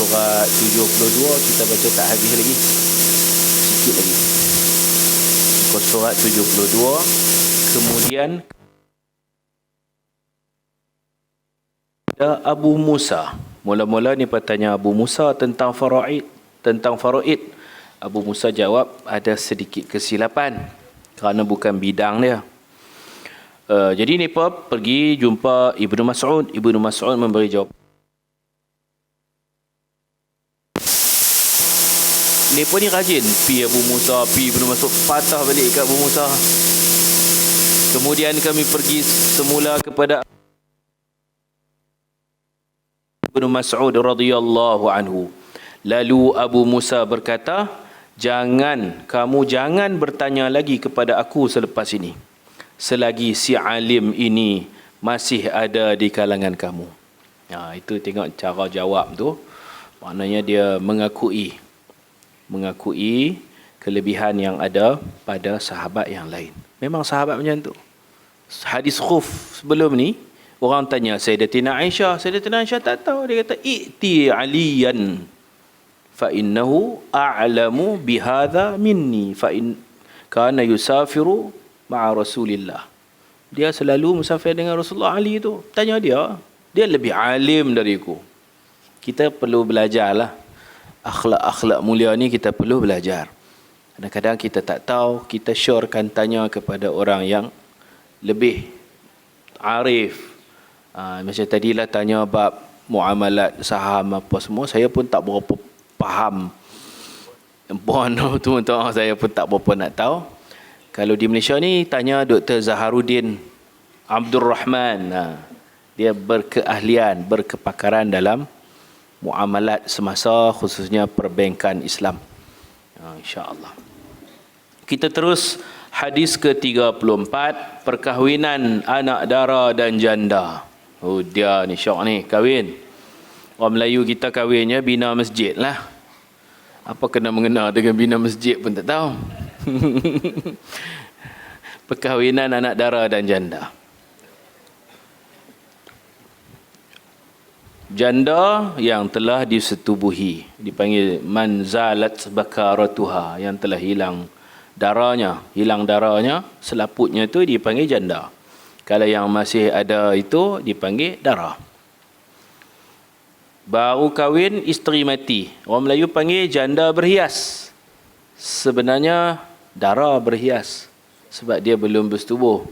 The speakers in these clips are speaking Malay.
surat 72 kita baca tak habis lagi, sikit lagi. Muka surat 72. Kemudian ada Abu Musa. Mula-mula ni bertanya Abu Musa tentang faraid. Abu Musa jawab ada sedikit kesilapan kerana bukan bidang dia. Jadi mereka pergi jumpa Ibnu Mas'ud. Ibnu Mas'ud memberi jawab. Mereka ni rajin pi Abu Musa, pi Ibnu Mas'ud, patah balik kat Abu Musa. Kemudian kami pergi semula kepada Ibnu Mas'ud radhiyallahu anhu. Lalu Abu Musa berkata, kamu jangan bertanya lagi kepada aku selepas ini, selagi si alim ini masih ada di kalangan kamu. Itu tengok cara jawab tu. Maknanya dia mengakui kelebihan yang ada pada sahabat yang lain. Memang sahabat macam tu. Hadis khuf sebelum ni, orang tanya Sayyidatina Aisyah tak tahu. Dia kata, i'ti aliyan fa innahu a'lamu bihadha minni fa in kana yusafiru ma'a Rasulillah. Dia selalu musafir dengan Rasulullah. Ali tu, tanya dia lebih alim dariku. Kita perlu belajarlah akhlak-akhlak mulia ni, kita perlu belajar. Kadang-kadang kita tak tahu, kita syorkan tanya kepada orang yang lebih arif. Macam tadilah tanya bab muamalat saham apa semua, saya pun tak berapa faham. Saya pun tak berapa nak tahu. Kalau di Malaysia ni tanya Dr. Zaharuddin Abdul Rahman. Dia berkeahlian, berkepakaran dalam muamalat semasa, khususnya perbankan Islam. InsyaAllah. Kita terus hadis ke-34, perkahwinan anak dara dan janda. Dia ni syok ni, kahwin. Orang Melayu kita kahwinnya bina masjid lah. Apa kena mengena dengan bina masjid pun tak tahu. Perkahwinan anak dara dan janda. Janda yang telah disetubuhi dipanggil manzalat bakaratuha, yang telah hilang darahnya, selaputnya tu dipanggil janda. Kalau yang masih ada itu dipanggil dara. Baru kahwin, isteri mati, orang Melayu panggil janda berhias. Sebenarnya dara berhias sebab dia belum bersetubuh.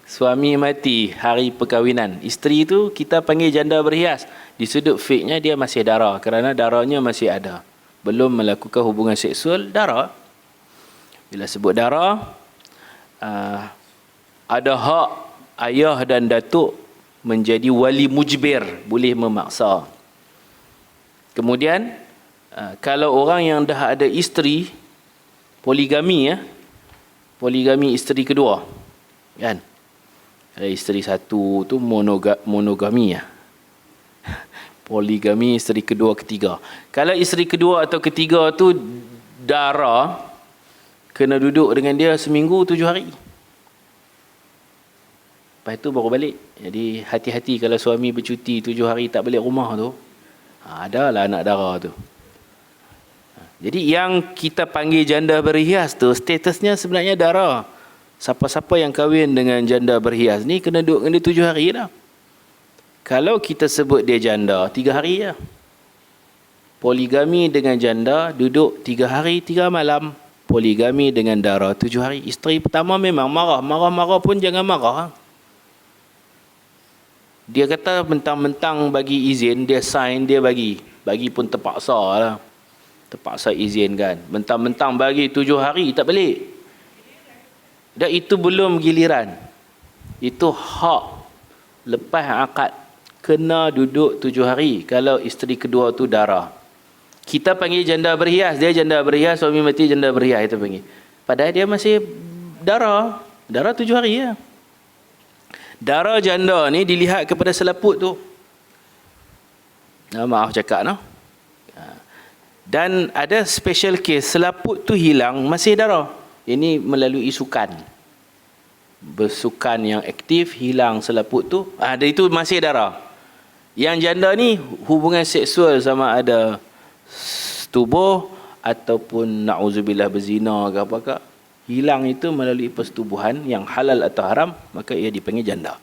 Suami mati hari perkahwinan. Isteri itu kita panggil janda berhias. Di sudut fiknya dia masih dara, kerana darahnya masih ada. Belum melakukan hubungan seksual, dara. Bila sebut dara, ada hak ayah dan datuk menjadi wali mujbir, boleh memaksa. Kemudian kalau orang yang dah ada isteri, poligami isteri kedua, kan? Isteri satu tu monogami ya. Poligami isteri kedua, ketiga. Kalau isteri kedua atau ketiga tu dara, kena duduk dengan dia seminggu 7 hari. Lepas tu baru balik. Jadi hati-hati kalau suami bercuti 7 hari tak balik rumah tu. Adalah anak dara tu. Jadi yang kita panggil janda berhias tu, statusnya sebenarnya dara. Siapa-siapa yang kahwin dengan janda berhias ni kena duduk dengan dia 7 hari dah. Kalau kita sebut dia janda, 3 hari je. Poligami dengan janda duduk 3 hari 3 malam. Poligami dengan dara 7 hari. Isteri pertama memang marah pun jangan marah. Dia kata mentang-mentang bagi izin, dia sign, dia bagi pun terpaksa lah. Terpaksa izin kan. Mentang-mentang bagi 7 hari tak balik. Dan itu belum giliran. Itu hak lepas akad. Kena duduk 7 hari kalau isteri kedua tu dara. Kita panggil janda berhias, dia janda berhias, suami mati janda berhias, kita panggil. Padahal dia masih dara 7 hari ya. Dara janda ni dilihat kepada selaput tu. Maaf cakap no. Dan ada special case, selaput tu hilang masih dara. Ini melalui sukan. bersukan yang aktif, hilang selaput tu, ada itu masih darah. Yang janda ni hubungan seksual sama ada tubuh ataupun na'udzubillah berzina ke apakah, hilang itu melalui persetubuhan yang halal atau haram, maka ia dipanggil janda.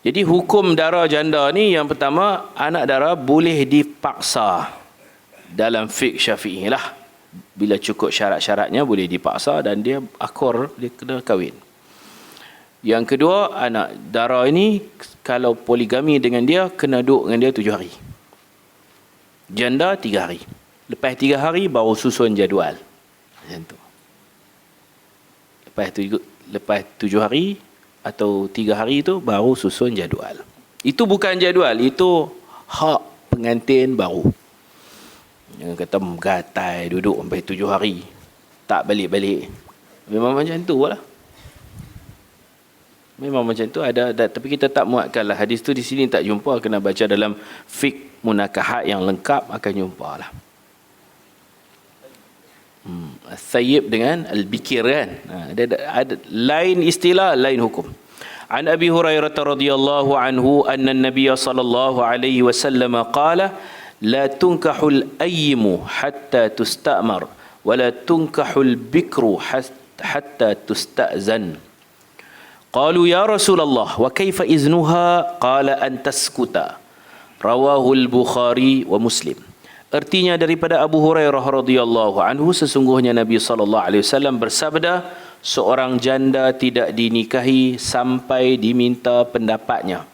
Jadi hukum dara janda ni yang pertama, anak dara boleh dipaksa dalam fiqh Syafi'i lah. Bila cukup syarat-syaratnya boleh dipaksa dan dia akur, dia kena kahwin. Yang kedua, anak dara ini kalau poligami dengan dia, kena duduk dengan dia 7 hari. Janda 3 hari. Lepas 3 hari baru susun jadual. Macam tu. Lepas 7 hari atau 3 hari tu baru susun jadual. Itu bukan jadual, itu hak pengantin baru. Yang kata gatai duduk sampai 7 hari tak balik-balik. Memang macam tu lah. Memang macam tu ada, tapi kita tak muatkanlah. Hadis tu di sini tak jumpa, kena baca dalam fiqh munakahat yang lengkap akan jumpa lah. Al-thayyib dengan al-bikir kan. Ada lain istilah, lain hukum. An Abi Hurairah radhiyallahu anhu anna an-nabiy sallallahu alaihi wasallam qala la tunkahul ayyimu hatta tusta'mar wa la tunkahul bikru hatta tusta'zan. Qalu ya Rasulullah wa kaifa iznuha? Qala an taskuta. Rawahul Bukhari wa Muslim. Artinya daripada Abu Hurairah radhiyallahu anhu, sesungguhnya Nabi sallallahu alaihi wasallam bersabda, seorang janda tidak dinikahi sampai diminta pendapatnya.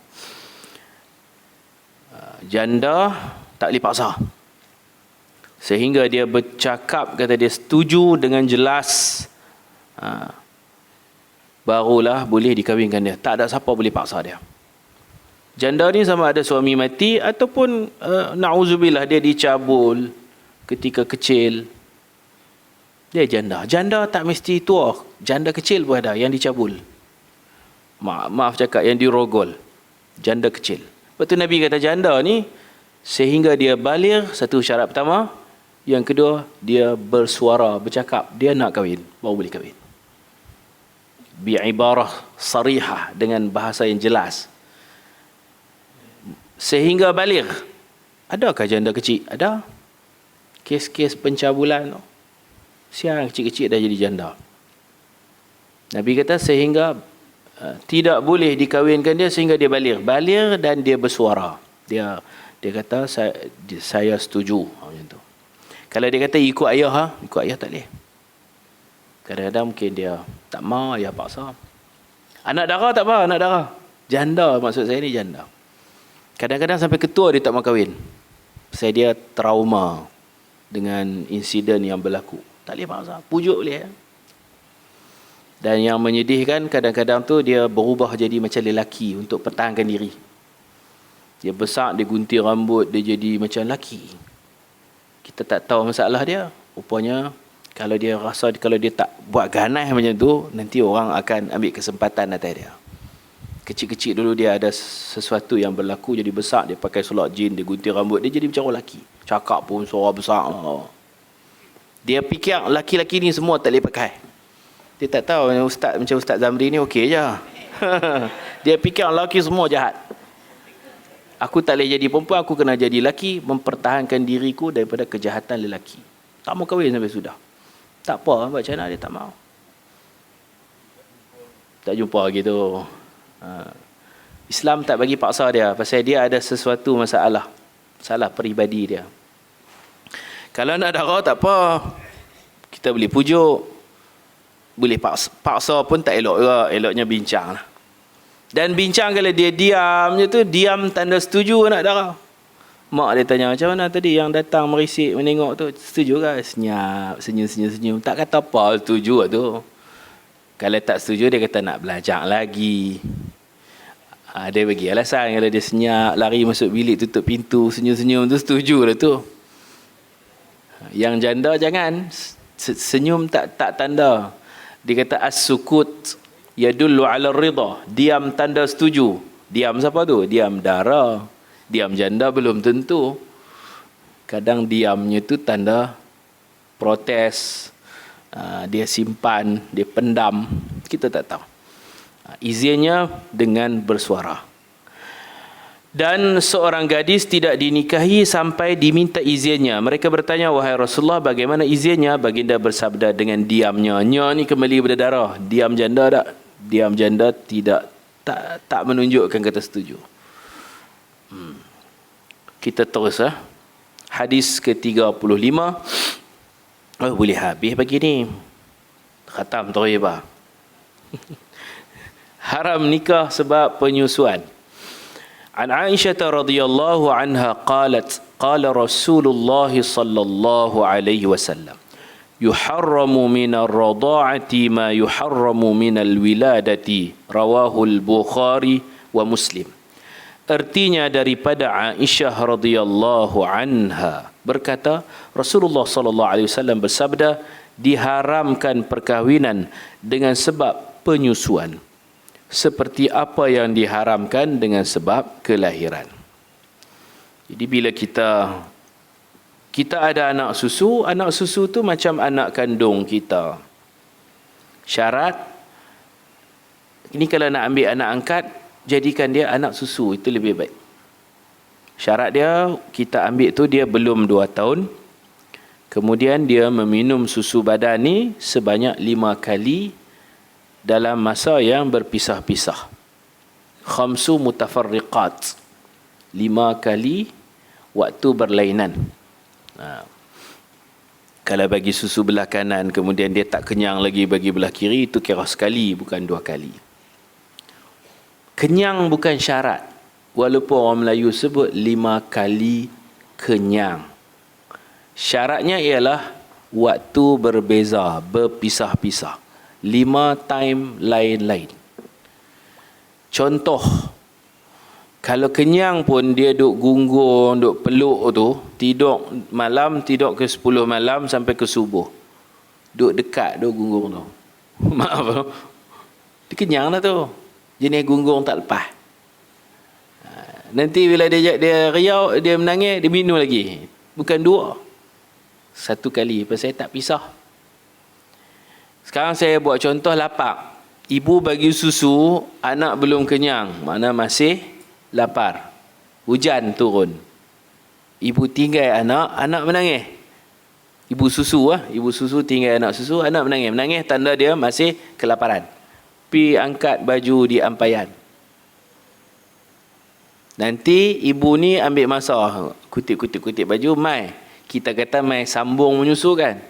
Janda tak boleh paksa. Sehingga dia bercakap, kata dia setuju dengan jelas, barulah boleh dikahwinkan dia. Tak ada siapa boleh paksa dia. Janda ni sama ada suami mati ataupun na'udzubillah dia dicabul ketika kecil. Dia janda. Janda tak mesti tua. Janda kecil pun ada yang dicabul. Maaf cakap, yang dirogol. Janda kecil. Lepas tu Nabi kata janda ni sehingga dia baligh, satu syarat pertama. Yang kedua, dia bersuara, bercakap. Dia nak kahwin, baru boleh kahwin. Bi'ibarah sarihah, dengan bahasa yang jelas. Sehingga baligh. Adakah janda kecil? Ada. Kes-kes pencabulan. Siang kecil-kecil dah jadi janda. Nabi kata sehingga tidak boleh dikahwinkan dia sehingga dia baligh. Baligh dan dia bersuara. Dia kata saya setuju. Macam tu. Kalau dia kata ikut ayah, ikut ayah tak boleh. Kadang-kadang mungkin dia tak mau, ayah paksa. Anak dara tak apa, anak dara. Janda, maksud saya ni janda. Kadang-kadang sampai ketua dia tak mau kahwin. Sebab dia trauma dengan insiden yang berlaku. Tak boleh paksa, pujuk boleh. Dan yang menyedihkan, kadang-kadang tu dia berubah jadi macam lelaki untuk pertahankan diri. Dia besar, dia gunting rambut, dia jadi macam lelaki. Kita tak tahu masalah dia. Rupanya kalau dia rasa, kalau dia tak buat ganas macam tu, nanti orang akan ambil kesempatan atas dia. Kecil-kecil dulu dia ada sesuatu yang berlaku, jadi besar, dia pakai solak jin, dia gunting rambut, dia jadi macam orang lelaki. Cakap pun suara besar. Dia fikir lelaki-lelaki ni semua tak boleh pakai. Dia tak tahu macam Ustaz Zamri ni okey je. Dia fikir lelaki semua jahat. Aku tak boleh jadi perempuan, aku kena jadi lelaki, mempertahankan diriku daripada kejahatan lelaki. Tak mau kahwin sampai sudah. Tak apa, macam mana dia tak mau. Tak jumpa gitu. Islam tak bagi paksa dia, pasal dia ada sesuatu masalah peribadi dia. Kalau nak dara tak apa, kita boleh pujuk, boleh paksa pun tak elok juga. Eloknya bincang lah. Dan bincang kalau dia diam je tu, diam tanda setuju nak dara. Mak dia tanya, macam mana tadi yang datang merisik menengok tu, setuju ke? Senyap, senyum. Tak kata apa, setuju tu. Kalau tak setuju, dia kata nak belajar lagi. Dia bagi alasan. Kalau dia senyap, lari masuk bilik, tutup pintu, senyum-senyum tu, setuju lah tu. Yang janda jangan. Senyum tak tanda. Dia kata as-sukut yadullu ala ridha. Diam tanda setuju. Diam siapa tu? Diam dara. Diam janda belum tentu. Kadang diamnya tu tanda protes. Dia simpan, dia pendam. Kita tak tahu. Izinnya dengan bersuara. Dan seorang gadis tidak dinikahi sampai diminta izinnya. Mereka bertanya, wahai Rasulullah, bagaimana izinnya? Baginda bersabda dengan diamnya. Nya ni kembali berdarah. Diam janda tak? Diam janda tak menunjukkan kata setuju. Kita terus hadis ke-35. Boleh habis pagi ni. Khatam Thayyibah. Haram nikah sebab penyusuan. An Aisyah radhiyallahu anha qalat qala Rasulullah sallallahu alaihi wasallam yuharramu min ar-radha'ati ma yuharramu min al-wiladati rawahu al-Bukhari wa Muslim. Artinya daripada Aisyah radhiyallahu anha berkata Rasulullah sallallahu alaihi wasallam bersabda diharamkan perkahwinan dengan sebab penyusuan seperti apa yang diharamkan dengan sebab kelahiran. Jadi bila kita ada anak susu tu macam anak kandung kita. Syarat ini kalau nak ambil anak angkat, jadikan dia anak susu, itu lebih baik. Syarat dia kita ambil tu dia belum 2 tahun. Kemudian dia meminum susu badan ni sebanyak 5 kali dalam masa yang berpisah-pisah. Khamsu mutafarriqat. 5 kali waktu berlainan. Kalau bagi susu belah kanan, kemudian dia tak kenyang lagi bagi belah kiri, itu kira sekali, bukan 2 kali. Kenyang bukan syarat. Walaupun orang Melayu sebut 5 kali kenyang. Syaratnya ialah waktu berbeza, berpisah-pisah. 5 time lain-lain. Contoh, kalau kenyang pun dia duk gunggung, duk peluk tu, tidur malam, tidur ke 10 malam sampai ke subuh. Duk dekat, duk gunggung tu. Maaf, dia kenyang dah tu. Jenis gunggung tak lepas. Nanti bila dia riau, dia menangis, dia minum lagi. Bukan 2. 1 kali, pasal tak pisah. Sekarang saya buat contoh lapak. Ibu bagi susu, anak belum kenyang, mana masih lapar. Hujan turun. Ibu tinggal anak menangis. Ibu susu tinggal anak susu, anak menangis. Menangis tanda dia masih kelaparan. Pi angkat baju di ampaian. Nanti ibu ni ambil masa, kutip baju, mai. Kita kata mai sambung menyusu kan.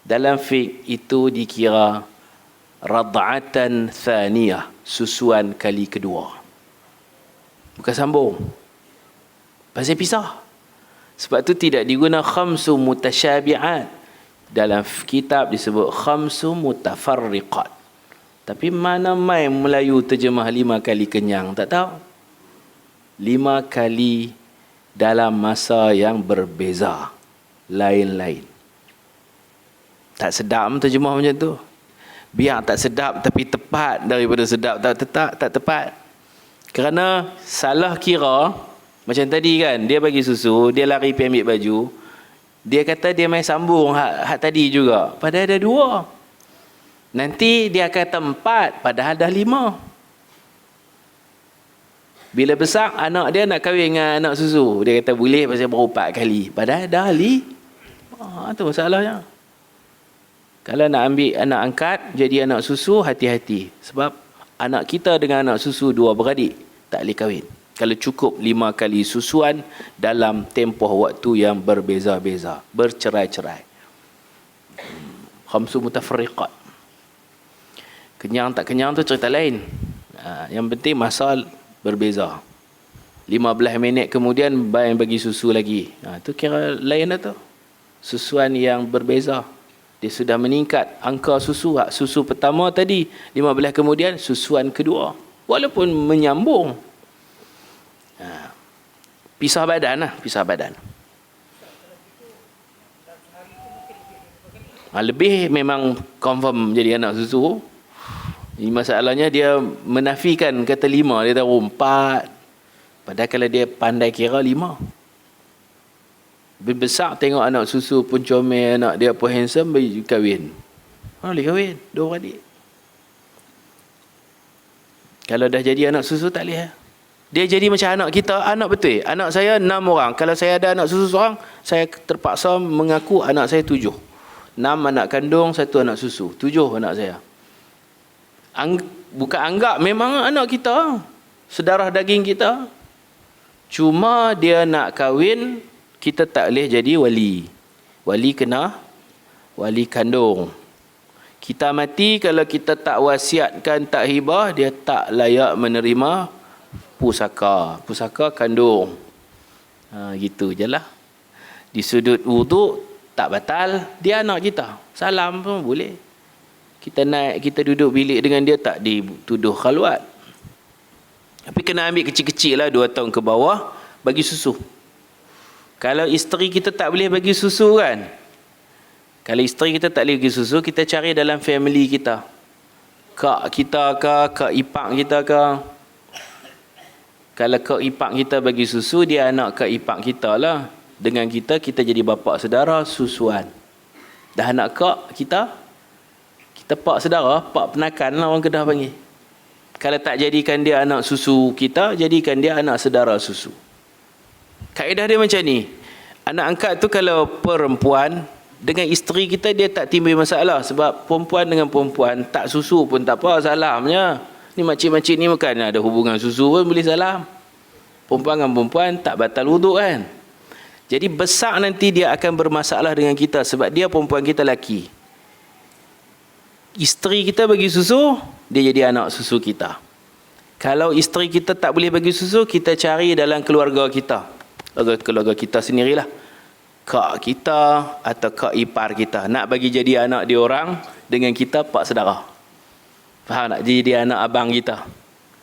Dalam fiqh itu dikira rad'atan thaniyah, susuan kali kedua. Bukan sambung. Pasal pisah. Sebab tu tidak diguna khamsu mutasyabi'at. Dalam kitab disebut khamsu mutafarriqat. Tapi mana mai Melayu terjemah 5 kali kenyang, tak tahu. 5 kali dalam masa yang berbeza, lain-lain. Tak sedap terjemah macam tu. Biar tak sedap tapi tepat daripada sedap tak tepat. Kerana salah kira, macam tadi kan, dia bagi susu, dia lari pergi ambil baju, dia kata dia main sambung hak tadi juga. Padahal ada 2. Nanti dia kata 4, padahal dah 5. Bila besar, anak dia nak kahwin dengan anak susu. Dia kata boleh pasal baru 4 kali. Padahal dah 5. Itu masalahnya. Kalau nak ambil anak angkat, jadi anak susu, hati-hati. Sebab anak kita dengan anak susu 2 beradik, tak boleh kahwin. Kalau cukup 5 kali susuan dalam tempoh waktu yang berbeza-beza, bercerai-cerai. Khamsu mutafarriqat. Kenyang tak kenyang tu cerita lain. Yang penting masa berbeza. 15 minit kemudian bagi susu lagi. Tu kira lain dah tu. Susuan yang berbeza. Dia sudah meningkat angka susu. Susu pertama tadi, 15 kemudian susuan kedua. Walaupun menyambung. Pisah badan lah, pisah badan. Lebih memang confirm jadi anak susu. Ini masalahnya dia menafikan kata 5, dia tahu 4. Padahal kalau dia pandai kira 5. Lebih besar tengok anak susu pun comel, anak dia pun handsome, bagi kahwin. Boleh kahwin, 2 beradik. Kalau dah jadi anak susu tak boleh. Dia jadi macam anak kita, anak betul. Anak saya 6 orang. Kalau saya ada anak susu seorang, saya terpaksa mengaku anak saya 7. 6 anak kandung, 1 anak susu. 7 anak saya. Bukan anggap, memang anak kita. Sedarah daging kita. Cuma dia nak kahwin, kita tak boleh jadi wali. Wali kena wali kandung. Kita mati kalau kita tak wasiatkan, tak hibah, dia tak layak menerima pusaka. Pusaka kandung. Gitu je lah. Di sudut wuduk tak batal, dia anak kita. Salam pun boleh. Kita naik, kita duduk bilik dengan dia, tak dituduh khalwat. Tapi kena ambil kecil-kecil lah, 2 tahun ke bawah, bagi susu. Kalau isteri kita tak boleh bagi susu kan, kalau isteri kita tak boleh bagi susu, kita cari dalam family kita. Kak kita ke, kak ipak kita ke. Kalau kak ipak kita bagi susu, dia anak kak ipak kita lah. Dengan kita, kita jadi bapa saudara susuan. Dah anak kak kita, kita pak saudara, pak penakan lah orang Kedah panggil. Kalau tak jadikan dia anak susu kita, jadikan dia anak saudara susu. Kaedah dia macam ni. Anak angkat tu kalau perempuan, dengan isteri kita dia tak timbul masalah. Sebab perempuan dengan perempuan tak susu pun tak apa, salamnya. Ni makcik-makcik ni bukan ada hubungan susu pun boleh salam. Perempuan dengan perempuan tak batal wuduk kan. Jadi besar nanti dia akan bermasalah dengan kita sebab dia perempuan, kita lelaki. Isteri kita bagi susu, dia jadi anak susu kita. Kalau isteri kita tak boleh bagi susu, kita cari dalam keluarga kita. Keluarga kita sendirilah. Kak kita atau kak ipar kita. Nak bagi jadi anak dia orang, dengan kita pak saudara. Faham tak? Jadi dia anak abang kita.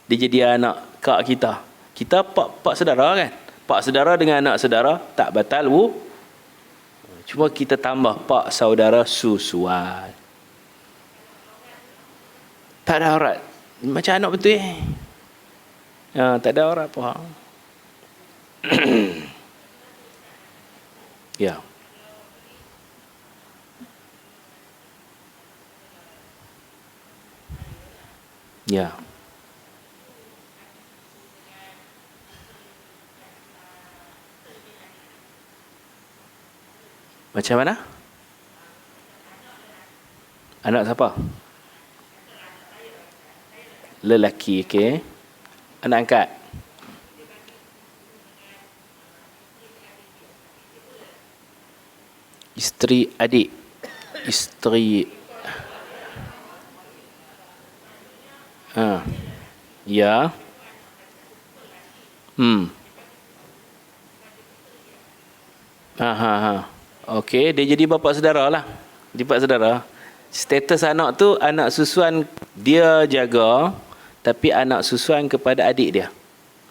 Dia jadi anak kak kita. Kita pak saudara kan? Pak saudara dengan anak saudara, tak batal cuma kita tambah pak saudara susuan. Tak ada aurat. Macam anak betul tak ada aurat apa. Ya. Ya. Macam mana? Anak siapa? Lelaki, okey. Anak angkat. Isteri adik. Isteri. Ya. Okey, dia jadi bapa saudara lah. Dia bapa saudara. Status anak tu, anak susuan dia jaga, tapi anak susuan kepada adik dia.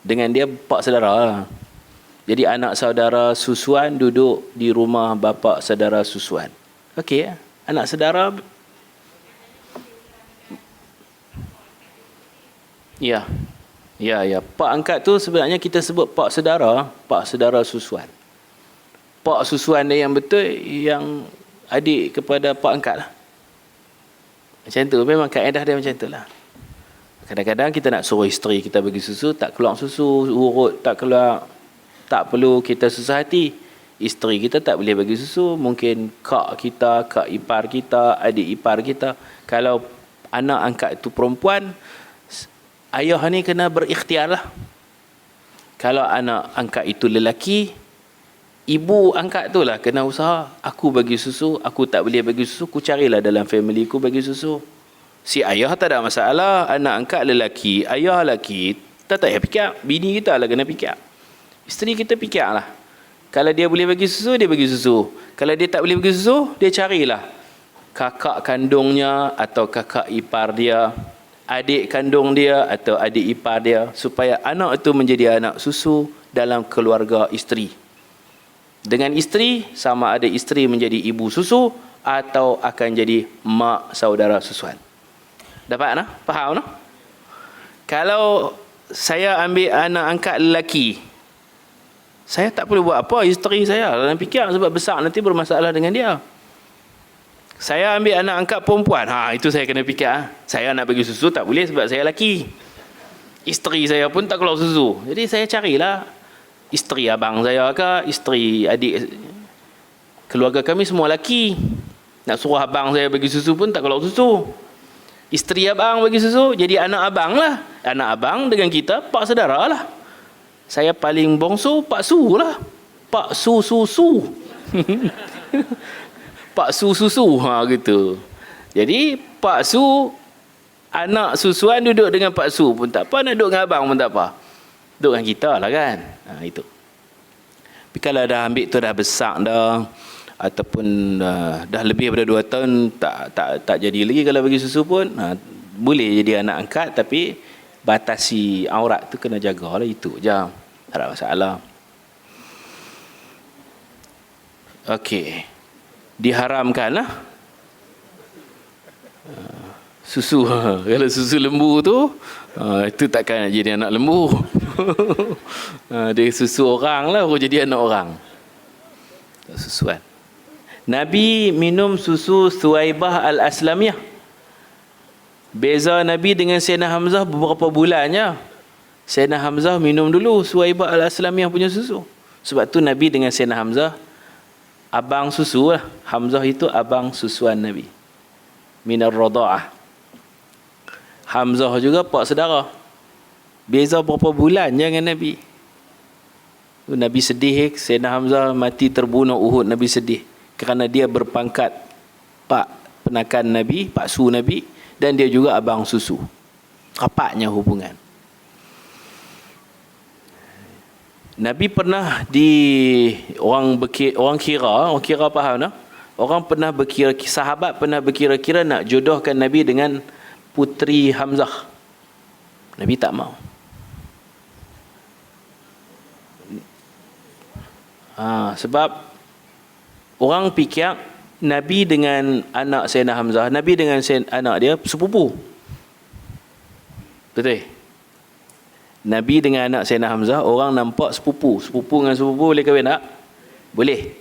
Dengan dia bapa saudara lah. Jadi anak saudara susuan duduk di rumah bapa saudara susuan. Okey, anak saudara. Ya. Ya. Pak angkat tu sebenarnya kita sebut pak saudara susuan. Pak susuan dia yang betul, yang adik kepada pak angkat lah. Macam tu, memang kaedah dia macam tu lah. Kadang-kadang kita nak suruh isteri kita bagi susu, tak keluar susu, urut tak keluar, tak perlu kita susah hati. Isteri kita tak boleh bagi susu, mungkin kak kita, kak ipar kita, adik ipar kita. Kalau anak angkat itu perempuan, ayah ni kena berikhtiar lah. Kalau anak angkat itu lelaki, ibu angkat tu lah kena usaha. Aku bagi susu, aku tak boleh bagi susu, aku carilah dalam family ku bagi susu. Si ayah tak ada masalah, anak angkat lelaki, ayah lelaki, tak payah fikir. Bini kita lah kena fikir. Isteri kita fikir lah. Kalau dia boleh bagi susu, dia bagi susu. Kalau dia tak boleh bagi susu, dia carilah kakak kandungnya atau kakak ipar dia, adik kandung dia atau adik ipar dia, supaya anak itu menjadi anak susu dalam keluarga isteri. Dengan isteri, sama ada isteri menjadi ibu susu atau akan jadi mak saudara susuan. Dapat nah? Faham nah? Kalau saya ambil anak angkat lelaki, saya tak boleh buat apa isteri saya dalam fikir, sebab besar nanti bermasalah dengan dia. Saya ambil anak angkat perempuan, itu saya kena fikir. Saya nak bagi susu tak boleh sebab saya lelaki. Isteri saya pun tak keluar susu. Jadi saya carilah isteri abang saya ke, isteri adik. Keluarga kami semua lelaki. Nak suruh abang saya bagi susu pun tak keluar susu. Isteri abang bagi susu, jadi anak abang lah. Anak abang dengan kita, pak saudara lah. Saya paling bongsu, Pak Su lah. Pak Su susu. Pak Su susu, gitu. Jadi Pak Su, anak susuan duduk dengan Pak Su pun tak apa, nak duduk dengan abang pun tak apa. Duduk dengan kita lah kan. Itu. Tapi kalau dah ambil tu dah besar dah, ataupun dah lebih daripada 2 tahun, tak jadi lagi kalau bagi susu pun, boleh jadi anak angkat, tapi batasi aurat tu kena jagalah, itu je. Tak ada masalah. Okey. Diharamkan lah susu. Kalau susu lembu tu, itu takkan nak jadi anak lembu. Dia susu orang lah, baru jadi anak orang. Susuan. Nabi minum susu Suwaibah Al-Aslamiyah. Beza Nabi dengan Sayyidina Hamzah beberapa bulannya. Sayyidina Hamzah minum dulu Suwaibah Al-Aslamiyah punya susu. Sebab tu Nabi dengan Sayyidina Hamzah abang susu lah. Hamzah itu abang susuan Nabi. Minar radha'ah. Hamzah juga pak saudara. Beza berapa bulan dengan Nabi. Nabi sedih, Sayyidina Hamzah mati terbunuh Uhud, Nabi sedih. Kerana dia berpangkat pak penakan Nabi, pak su Nabi, dan dia juga abang susu. Rapatnya hubungan. Nabi pernah orang kira faham tak? Orang pernah berkira, sahabat pernah berkira-kira nak jodohkan Nabi dengan puteri Hamzah. Nabi tak mau. Sebab orang fikir Nabi dengan anak Sayyidina Hamzah, Nabi dengan anak dia sepupu. Betul? Nabi dengan anak Sayyidina Hamzah, orang nampak sepupu. Sepupu dengan sepupu boleh kahwin tak? Boleh.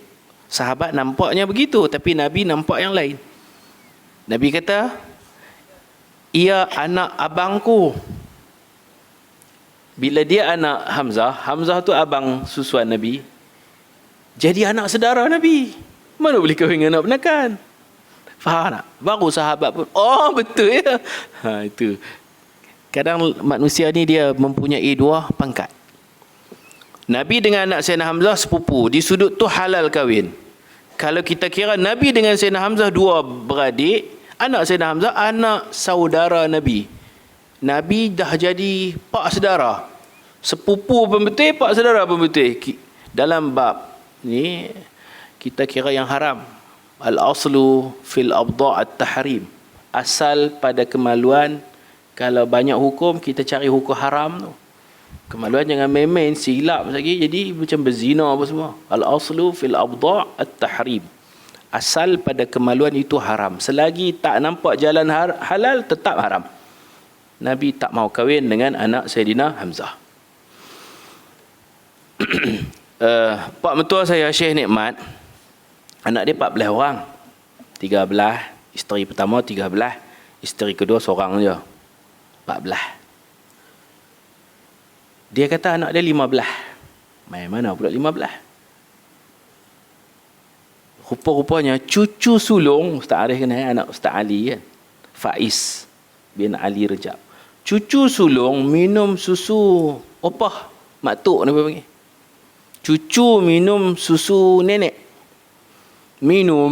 Sahabat nampaknya begitu, tapi Nabi nampak yang lain. Nabi kata, ia anak abangku. Bila dia anak Hamzah, Hamzah tu abang susuan Nabi, jadi anak saudara Nabi. Mana boleh kahwin dengan anak penakan? Faham tak? Baru sahabat pun, oh betul ya. Itu. Kadang manusia ni dia mempunyai 2 pangkat. Nabi dengan anak Sayyidina Hamzah sepupu. Di sudut tu halal kahwin. Kalau kita kira Nabi dengan Sayyidina Hamzah 2 beradik, anak Sayyidina Hamzah anak saudara Nabi. Nabi dah jadi pak saudara. Sepupu pun betul, pak saudara pun betul. Dalam bab ni kita kira yang haram. Al-aslu fil abda' at-tahrim. Asal pada kemaluan, kalau banyak hukum kita cari hukum haram tu. Kemaluan jangan main-main, silap lagi jadi macam berzina apa semua. Al-aslu fil abda' at-tahrim. Asal pada kemaluan itu haram. Selagi tak nampak jalan halal, tetap haram. Nabi tak mau kahwin dengan anak Sayyidina Hamzah. Pak mentua saya Syekh Nikmat, anak dia 14 orang. 13, isteri pertama 13, isteri kedua seorang je. 14. Dia kata anak dia 15. Main mana pula 15? Rupa-rupanya cucu sulung Ustaz Arif kenal anak Ustaz Ali kan, Faiz bin Ali Rejab. Cucu sulung minum susu opah, maktuk ni panggil. Cucu minum susu nenek. Minum.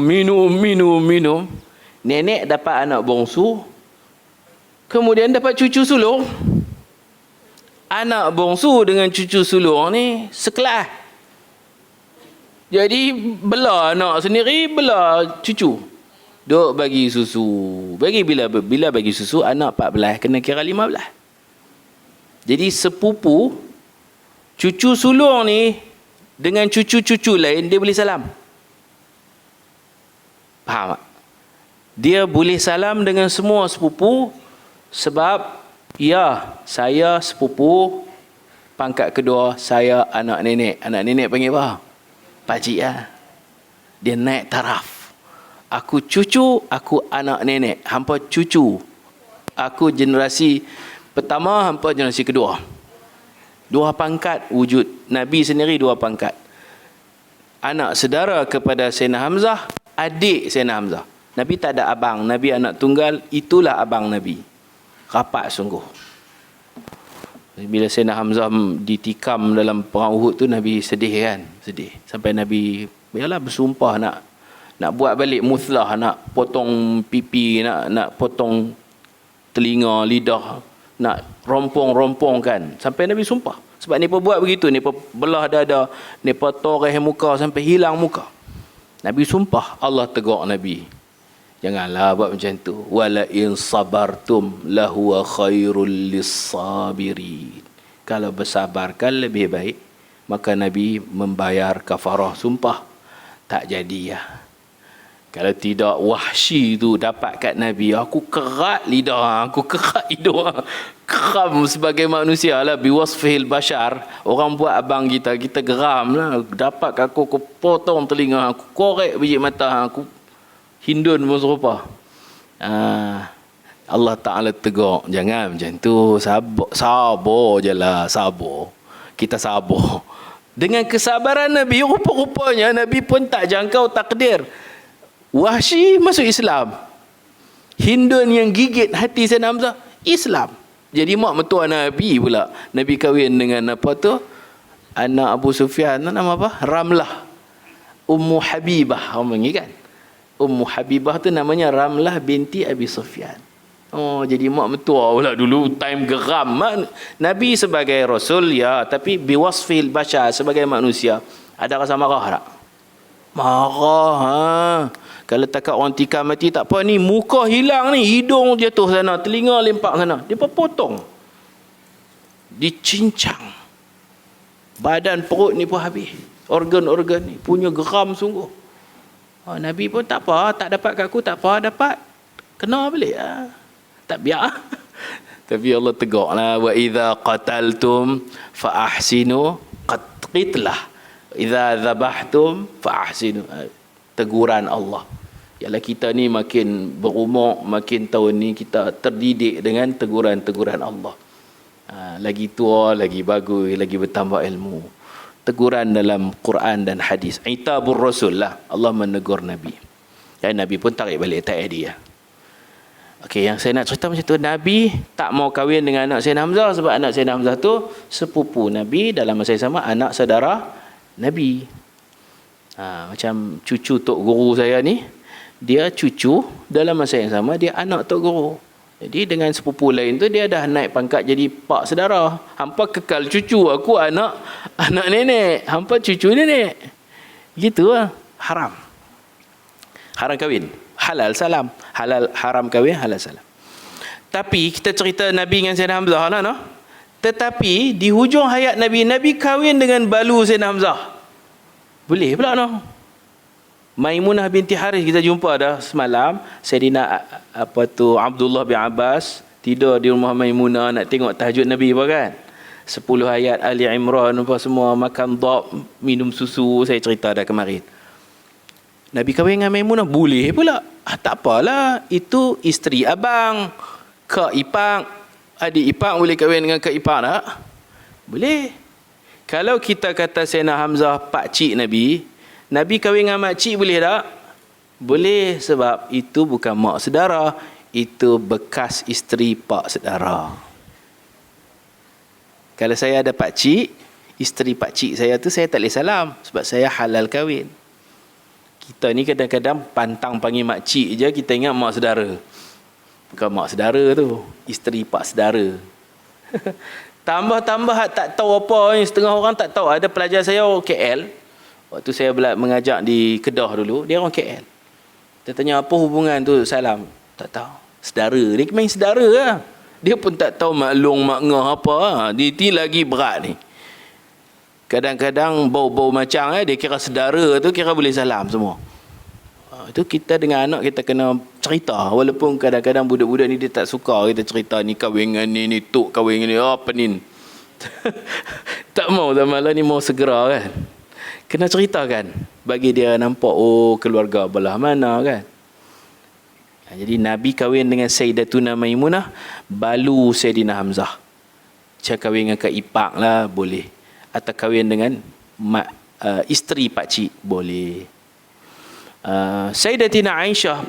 Nenek dapat anak bongsu, kemudian dapat cucu sulung. Anak bongsu dengan cucu sulung ni sekelas. Jadi belah anak sendiri, belah cucu. Duk bagi susu. Bila bagi susu, anak 14 kena kira 15. Jadi sepupu cucu sulung ni dengan cucu-cucu lain dia boleh salam. Faham tak? Dia boleh salam dengan semua sepupu sebab ya, saya sepupu, pangkat kedua saya anak nenek. Anak nenek panggil apa? Pakcik lah. Dia naik taraf. Aku cucu, aku anak nenek. Hampa cucu. Aku generasi Pertama, hampa generasi kedua. Dua pangkat wujud. Nabi sendiri dua pangkat. Anak saudara kepada Sayyidina Hamzah, adik Sayyidina Hamzah. Nabi tak ada abang. Nabi anak tunggal, itulah abang Nabi. Rapat sungguh. Bila Sayyidina Hamzah ditikam dalam perang Uhud tu, Nabi sedih kan? Sedih. Sampai Nabi bersumpah nak buat balik muslah, nak potong pipi, nak potong telinga, lidah, nak rompong-rompongkan. Sampai Nabi sumpah. Sebab mereka buat begitu, mereka belah dada, mereka toreh muka sampai hilang muka. Nabi sumpah, Allah tegur Nabi. Janganlah buat macam tu. Wala in sabartum lahuwa khairul lis-sabirin. Kalau bersabarkan lebih baik, maka Nabi membayar kafarah sumpah. Tak jadi ya. Kalau tidak, Wahsy tu dapat kat Nabi, aku kerat lidah, aku kerat hidung, geram sebagai manusia lah, biwasfihil bashar. Orang buat abang kita, kita geram lah. Dapat aku potong telinga, aku korek biji mata, aku hindun pun serupa. Allah Ta'ala tegur, jangan macam tu, sabar je lah, sabar. Kita sabar. Dengan kesabaran Nabi, rupa-rupanya Nabi pun tak jangkau takdir. Wahsy masuk Islam. Hindun yang gigit hati Sayyidina Hamzah, Islam. Jadi mak mertua Nabi pula. Nabi kahwin dengan apa tu? Anak Abu Sufyan, nama apa? Ramlah. Ummu Habibah, orang panggil kan? Ummu Habibah tu namanya Ramlah binti Abi Sufyan. Oh, jadi mak mertua pula dulu time geram. Nabi sebagai Rasul, ya, tapi biwasfil bashar, sebagai manusia, ada rasa marah tak? Marah, ha. Kalau takat orang tikam mati tak apa, ni muka hilang ni, hidung jatuh sana, telinga lempak sana, dia potong, dicincang, badan perut ni pun habis, organ-organ ni punya geram sungguh. Nabi pun tak apa, tak dapat kat aku, tak apa, dapat kena balik tak biar. Tapi Allah tegur lah, wa idza qataltum fa ahsinu qitlah, idza dhabhtum fa ahsinu. Teguran Allah. Ialah kita ni makin berumur, makin tahun ni kita terdidik dengan teguran-teguran Allah. Lagi tua, lagi bagus, lagi bertambah ilmu. Teguran dalam Quran dan hadis. Itabur Rasul lah. Allah menegur Nabi. Dan Nabi pun tarik balik tak dia. Okey, yang saya nak cerita macam tu, Nabi tak mau kahwin dengan anak Sayyidina Hamzah sebab anak Sayyidina Hamzah tu sepupu Nabi, dalam masa yang sama anak saudara Nabi. Macam cucu Tok Guru saya ni, dia cucu, dalam masa yang sama dia anak Tok Guru. Jadi dengan sepupu lain tu dia dah naik pangkat jadi pak saudara. Hampa kekal cucu, aku anak nenek, hampa cucu nenek. Gitu lah. Haram kahwin, halal salam. Haram kahwin, halal salam. Tapi kita cerita Nabi dengan Sayyidina Hamzah lah, no? Tetapi di hujung hayat Nabi kahwin dengan balu Sayyidina Hamzah. Boleh pula, no? Maimunah binti Harith kita jumpa dah semalam. Sayyidina Abdullah bin Abbas tidur di rumah Maimunah nak tengok tahajud Nabi apa kan. 10 ayat Ali Imran apa semua, makan dhab, minum susu, saya cerita dah kemarin. Nabi kahwin dengan Maimunah, boleh pula. Tak apalah, itu isteri abang, kak ipang, adik ipang boleh kahwin dengan kak ipang tak? Boleh. Kalau kita kata Sayyidina Hamzah pakcik Nabi kahwin dengan makcik boleh tak? Boleh, sebab itu bukan mak saudara, itu bekas isteri pak saudara. Kalau saya ada pakcik, isteri pakcik saya tu saya tak boleh salam sebab saya halal kahwin. Kita ni kadang-kadang pantang panggil makcik je, kita ingat mak saudara. Bukan mak saudara tu, isteri pak saudara. Tambah-tambah tak tahu apa ni, setengah orang tak tahu. Ada pelajar saya orang KL, waktu saya mengajar di Kedah dulu, dia orang KL. Dia tanya apa hubungan tu salam, tak tahu. Saudara, dia main saudara lah. Dia pun tak tahu maklum makna apa. Dia lagi berat ni. Kadang-kadang bau-bau macam dia kira saudara tu kira boleh salam semua. Itu kita dengan anak kita kena cerita, walaupun kadang-kadang budak-budak ni dia tak suka kita cerita ni kahwin dengan ni tok kahwin dengan ni apa ni. Tak mau dah, malah ni mau segera kan. Kena ceritakan bagi dia nampak, oh keluarga belah mana kan. Jadi Nabi kahwin dengan Sayyidatuna Maimunah, balu Sayyidina Hamzah. Macam kahwin dengan Kak Ipak lah, boleh. Atau kahwin dengan isteri pakcik, boleh. Sayyidatina Aisyah,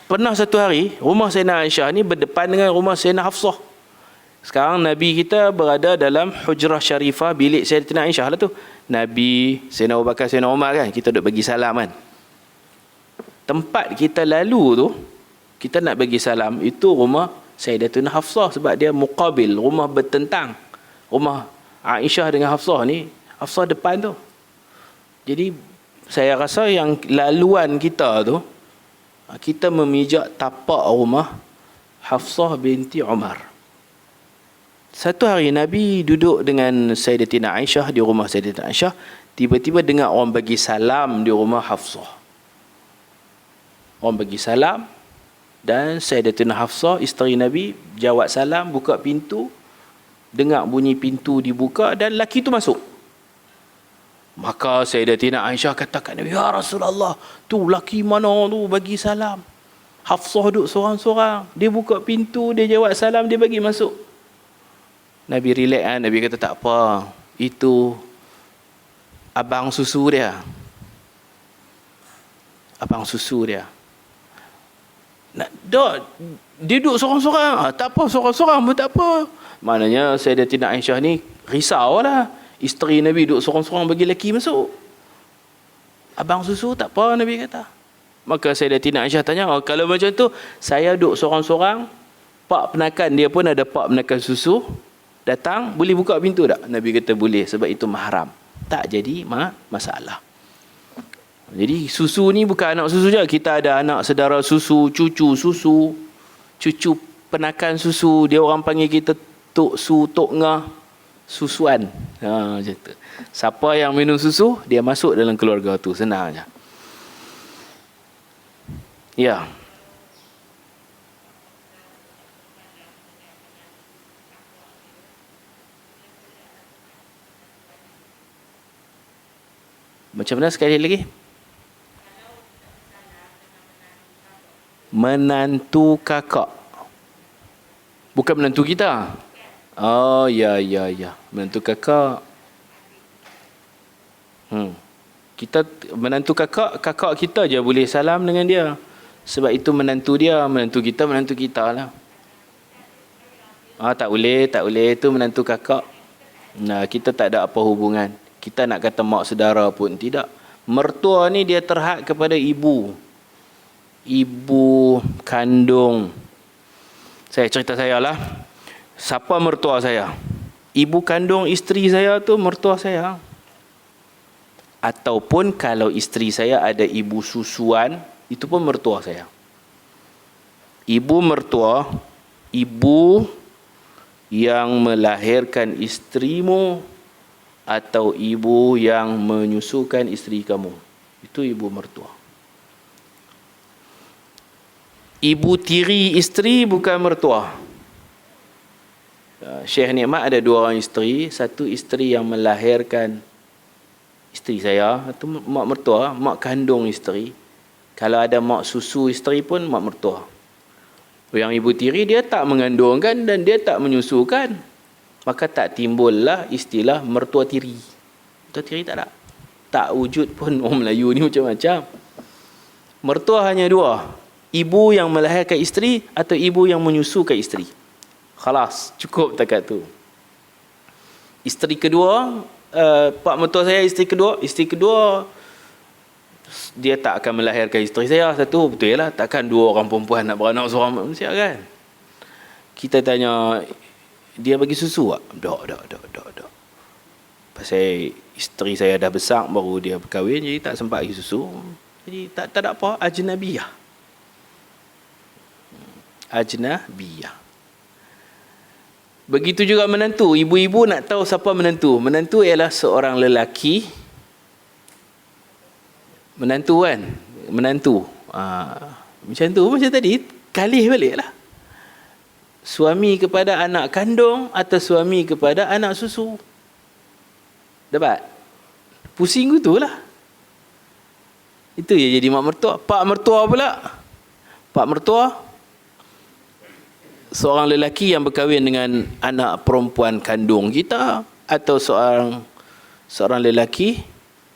pernah satu hari, rumah Sayyidina Aisyah ni berdepan dengan rumah Sayyidina Hafsah. Sekarang Nabi kita berada dalam hujrah syarifah bilik Sayyidatina Aisyah lah tu. Nabi, Sayyidina Abu Bakar, Sayyidina Umar kan, kita duduk bagi salam kan. Tempat kita lalu tu, kita nak bagi salam, itu rumah Sayyidatuna Hafsah, sebab dia muqabil, rumah bertentang. Rumah Aisyah dengan Hafsah ni, Hafsah depan tu. Jadi saya rasa yang laluan kita tu, kita memijak tapak rumah Hafsah binti Umar. Satu hari Nabi duduk dengan Sayyidatina Aisyah di rumah Sayyidatina Aisyah, tiba-tiba dengar orang bagi salam di rumah Hafsah. Orang bagi salam, dan Sayyidatina Hafsah, isteri Nabi, jawab salam, buka pintu, dengar bunyi pintu dibuka dan lelaki tu masuk. Maka Sayyidatina Aisyah katakan, ya Rasulullah, tu lelaki mana tu bagi salam? Hafsah duduk seorang-seorang, dia buka pintu, dia jawab salam, dia bagi masuk. Nabi relax kan, Nabi kata tak apa, itu abang susu dia. Abang susu dia. Dia duduk seorang-seorang, tak apa, seorang-seorang pun tak apa. Maknanya Sayyidatina Aisyah ni risau lah, isteri Nabi duduk seorang-seorang bagi lelaki masuk. Abang susu tak apa, Nabi kata. Maka Sayyidatina Aisyah tanya, kalau macam tu saya duduk seorang-seorang, pak penakan dia pun ada pak penakan susu datang, boleh buka pintu tak? Nabi kata boleh, sebab itu mahram, tak jadi masalah. Jadi susu ni bukan anak susu je, kita ada anak saudara susu, cucu susu, cucu penakan susu, dia orang panggil kita tok su, tok ngah, susuan. Macam tu. Siapa yang minum susu, dia masuk dalam keluarga tu, senang je. Ya. Macam mana sekali lagi? Menantu kakak. Bukan menantu kita. Oh, ya. Menantu kakak. Kita menantu kakak kita je boleh salam dengan dia. Sebab itu menantu dia, menantu kita lah. Tak boleh, itu menantu kakak. Nah, kita tak ada apa hubungan. Kita nak kata mak saudara pun tidak. Mertua ni dia terhad kepada ibu kandung. Saya cerita saya lah. Siapa mertua saya? Ibu kandung isteri saya tu mertua saya. Ataupun kalau isteri saya ada ibu susuan, itu pun mertua saya. Ibu mertua, ibu yang melahirkan isterimu, atau ibu yang menyusukan isteri kamu, itu ibu mertua. Ibu tiri isteri bukan mertua. Syekh Nikmat ada 2 orang isteri, satu isteri yang melahirkan isteri saya, itu mak mertua, mak kandung isteri. Kalau ada mak susu isteri pun mak mertua. Yang ibu tiri dia tak mengandungkan dan dia tak menyusukan, maka tak timbullah istilah mertua tiri. Mertua tiri tak ada. Tak wujud pun, orang Melayu ni macam-macam. Mertua hanya 2. Ibu yang melahirkan isteri atau ibu yang menyusukan isteri. Khalas, cukup takat tu. Isteri kedua, pak mertua saya isteri kedua dia tak akan melahirkan isteri saya. Satu, betul lah, takkan 2 orang perempuan nak beranak seorang manusia kan. Kita tanya, dia bagi susu tak? Tak. Pasal isteri saya dah besar baru dia berkahwin, jadi tak sempat bagi susu. Jadi tak ada apa, ajnabiyah. Begitu juga menantu. Ibu-ibu nak tahu siapa menantu. Menantu ialah seorang lelaki. Menantu kan? Macam tu, macam tadi, kalih balik lah. Suami kepada anak kandung atau suami kepada anak susu. Dapat? Pusing gitu lah. Itu je jadi mak mertua. Pak mertua pula. Pak mertua seorang lelaki yang berkahwin dengan anak perempuan kandung kita, atau seorang lelaki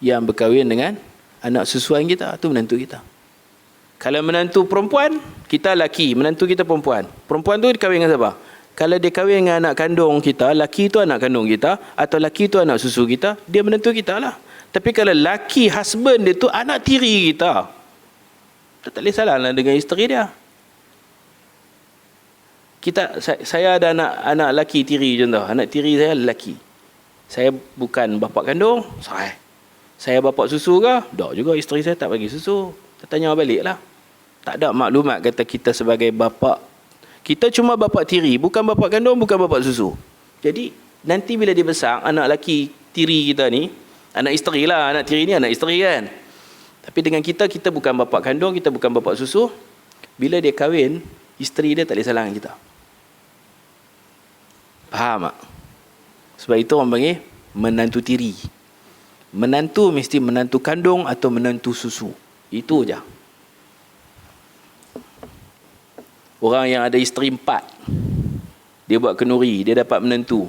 yang berkahwin dengan anak susuan kita, itu menantu kita. Kalau menantu perempuan, kita laki, menantu kita perempuan. Perempuan tu dikahwin dengan siapa? Kalau dia kahwin dengan anak kandung kita, laki tu anak kandung kita, atau laki tu anak susu kita, dia menantu kita lah. Tapi kalau laki husband dia tu anak tiri kita, tak boleh salah lah dengan isteri dia. Saya ada anak laki tiri contoh. Anak tiri saya lelaki. Saya bukan bapa kandung, saya bapa susu ke? Tak juga, isteri saya tak bagi susu. Saya tanya balik lah. Tak ada maklumat kata kita sebagai bapa. Kita cuma bapa tiri, bukan bapa kandung, bukan bapa susu. Jadi nanti bila dia besar, anak laki tiri kita ni, anak isteri lah, anak tiri ni anak isteri kan. Tapi dengan kita bukan bapa kandung, kita bukan bapa susu. Bila dia kahwin, isteri dia tak boleh salah dengan kita. Faham tak? Sebab itu orang panggil menantu tiri. Menantu mesti menantu kandung atau menantu susu. Itu je. Orang yang ada isteri 4, dia buat kenduri, dia dapat menantu.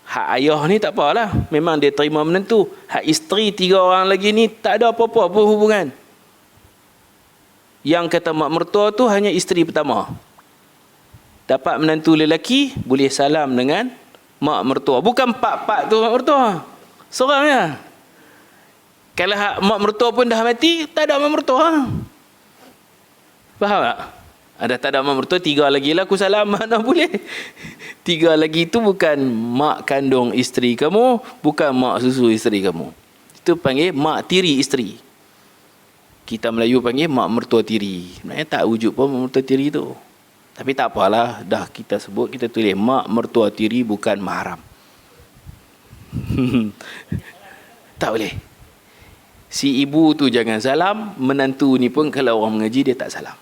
Hak ayah ni tak apalah, memang dia terima menantu. Hak isteri 3 orang lagi ni tak ada apa-apa pun hubungan. Yang kata mak mertua tu hanya isteri pertama. Dapat menantu lelaki, boleh salam dengan mak mertua. Bukan pak-pak tu mak mertua, seorang je. Kalau mak mertua pun dah mati, tak ada mak mertua. Faham tak? Ada tak ada mak mertua, 3 lagi lah aku salam, mana boleh. 3 lagi tu bukan mak kandung isteri kamu, bukan mak susu isteri kamu. Itu panggil mak tiri isteri. Kita Melayu panggil mak mertua tiri. Sebenarnya tak wujud pun mak mertua tiri tu. Tapi tak apalah, dah kita sebut, kita tulis mak mertua tiri bukan mahram. Tak boleh. Si ibu tu jangan salam, menantu ni pun kalau orang mengaji dia tak salam.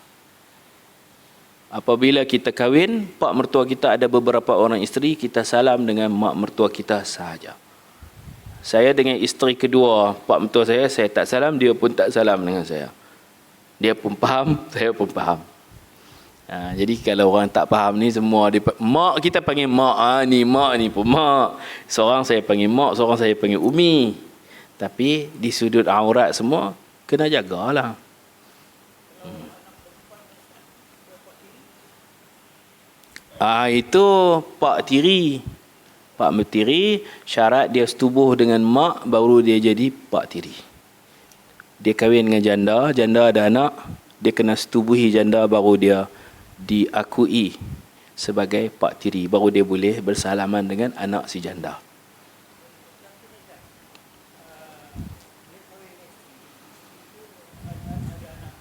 Apabila kita kahwin, pak mertua kita ada beberapa orang isteri, kita salam dengan mak mertua kita sahaja. Saya dengan isteri kedua pak mertua saya tak salam, dia pun tak salam dengan saya. Dia pun faham, saya pun faham. Jadi kalau orang tak faham ni semua, mak kita panggil mak, mak ni pun mak. Seorang saya panggil mak, seorang saya panggil umi. Tapi di sudut aurat semua kena jagalah. Itu pak tiri. Pak tiri syarat dia setubuh dengan mak baru dia jadi pak tiri. Dia kahwin dengan janda, janda ada anak, dia kena setubuhi janda baru dia diakui sebagai pak tiri, baru dia boleh bersalaman dengan anak si janda.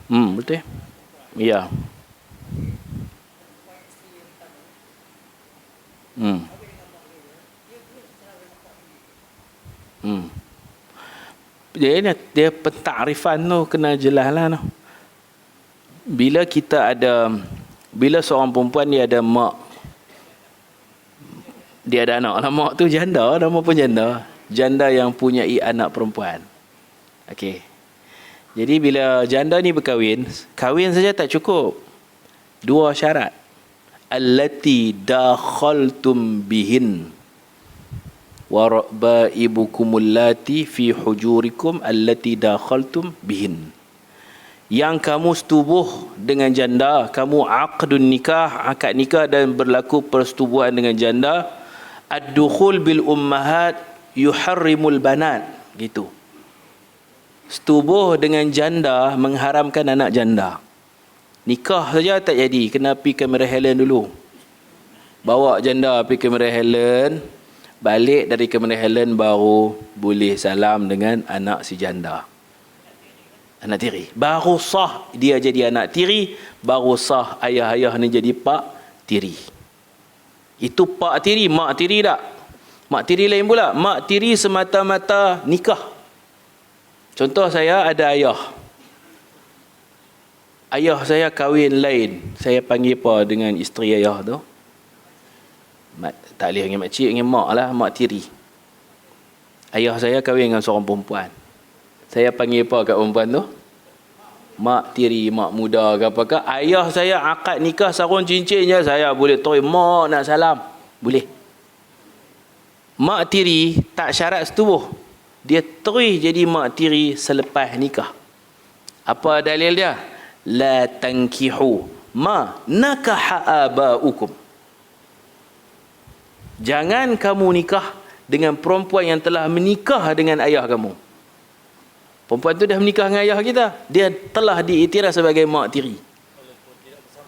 Betul? Ya. Dia pentakrifan tu kena jelas lah. Bila seorang perempuan dia ada mak, dia ada anak lah, mak tu janda, nama pun janda yang punyai anak perempuan. Okey. Jadi bila janda ni berkahwin, kahwin saja tak cukup. 2 syarat. Allati dakhaltum bihin wa rabbaibukumul lati fi hujurikum allati dakhaltum bihin. Yang kamu setubuh dengan janda, kamu aqdun nikah, akad nikah dan berlaku persetubuhan dengan janda, ad-dukhul bil ummahat yuharrimul banat, gitu. Setubuh dengan janda mengharamkan anak janda. Nikah saja tak jadi, kena pergi kamera Helen dulu. Bawa janda pergi kamera Helen, balik dari kamera Helen baru boleh salam dengan anak si janda. Anak tiri. Baru sah dia jadi anak tiri, baru sah ayah-ayah ni jadi pak tiri. Itu pak tiri, mak tiri tak? Mak tiri lain pula. Mak tiri semata-mata nikah. Contoh saya ada ayah. Ayah saya kahwin lain. Saya panggil apa dengan isteri ayah tu? Tak boleh dengan makcik, dengan mak lah, mak tiri. Ayah saya kahwin dengan seorang perempuan. Saya panggil apa kat perempuan tu? mak tiri, mak muda ke apakah, ayah saya akad nikah sarung cincin je, saya boleh terima mak nak salam. Boleh. Mak tiri tak syarat setubuh. Dia terus jadi mak tiri selepas nikah. Apa dalil dia? La tankihu ma nakaha abaukum. Jangan kamu nikah dengan perempuan yang telah menikah dengan ayah kamu. Perempuan tu dah menikah dengan ayah kita. Dia telah diiktiraf sebagai mak tiri.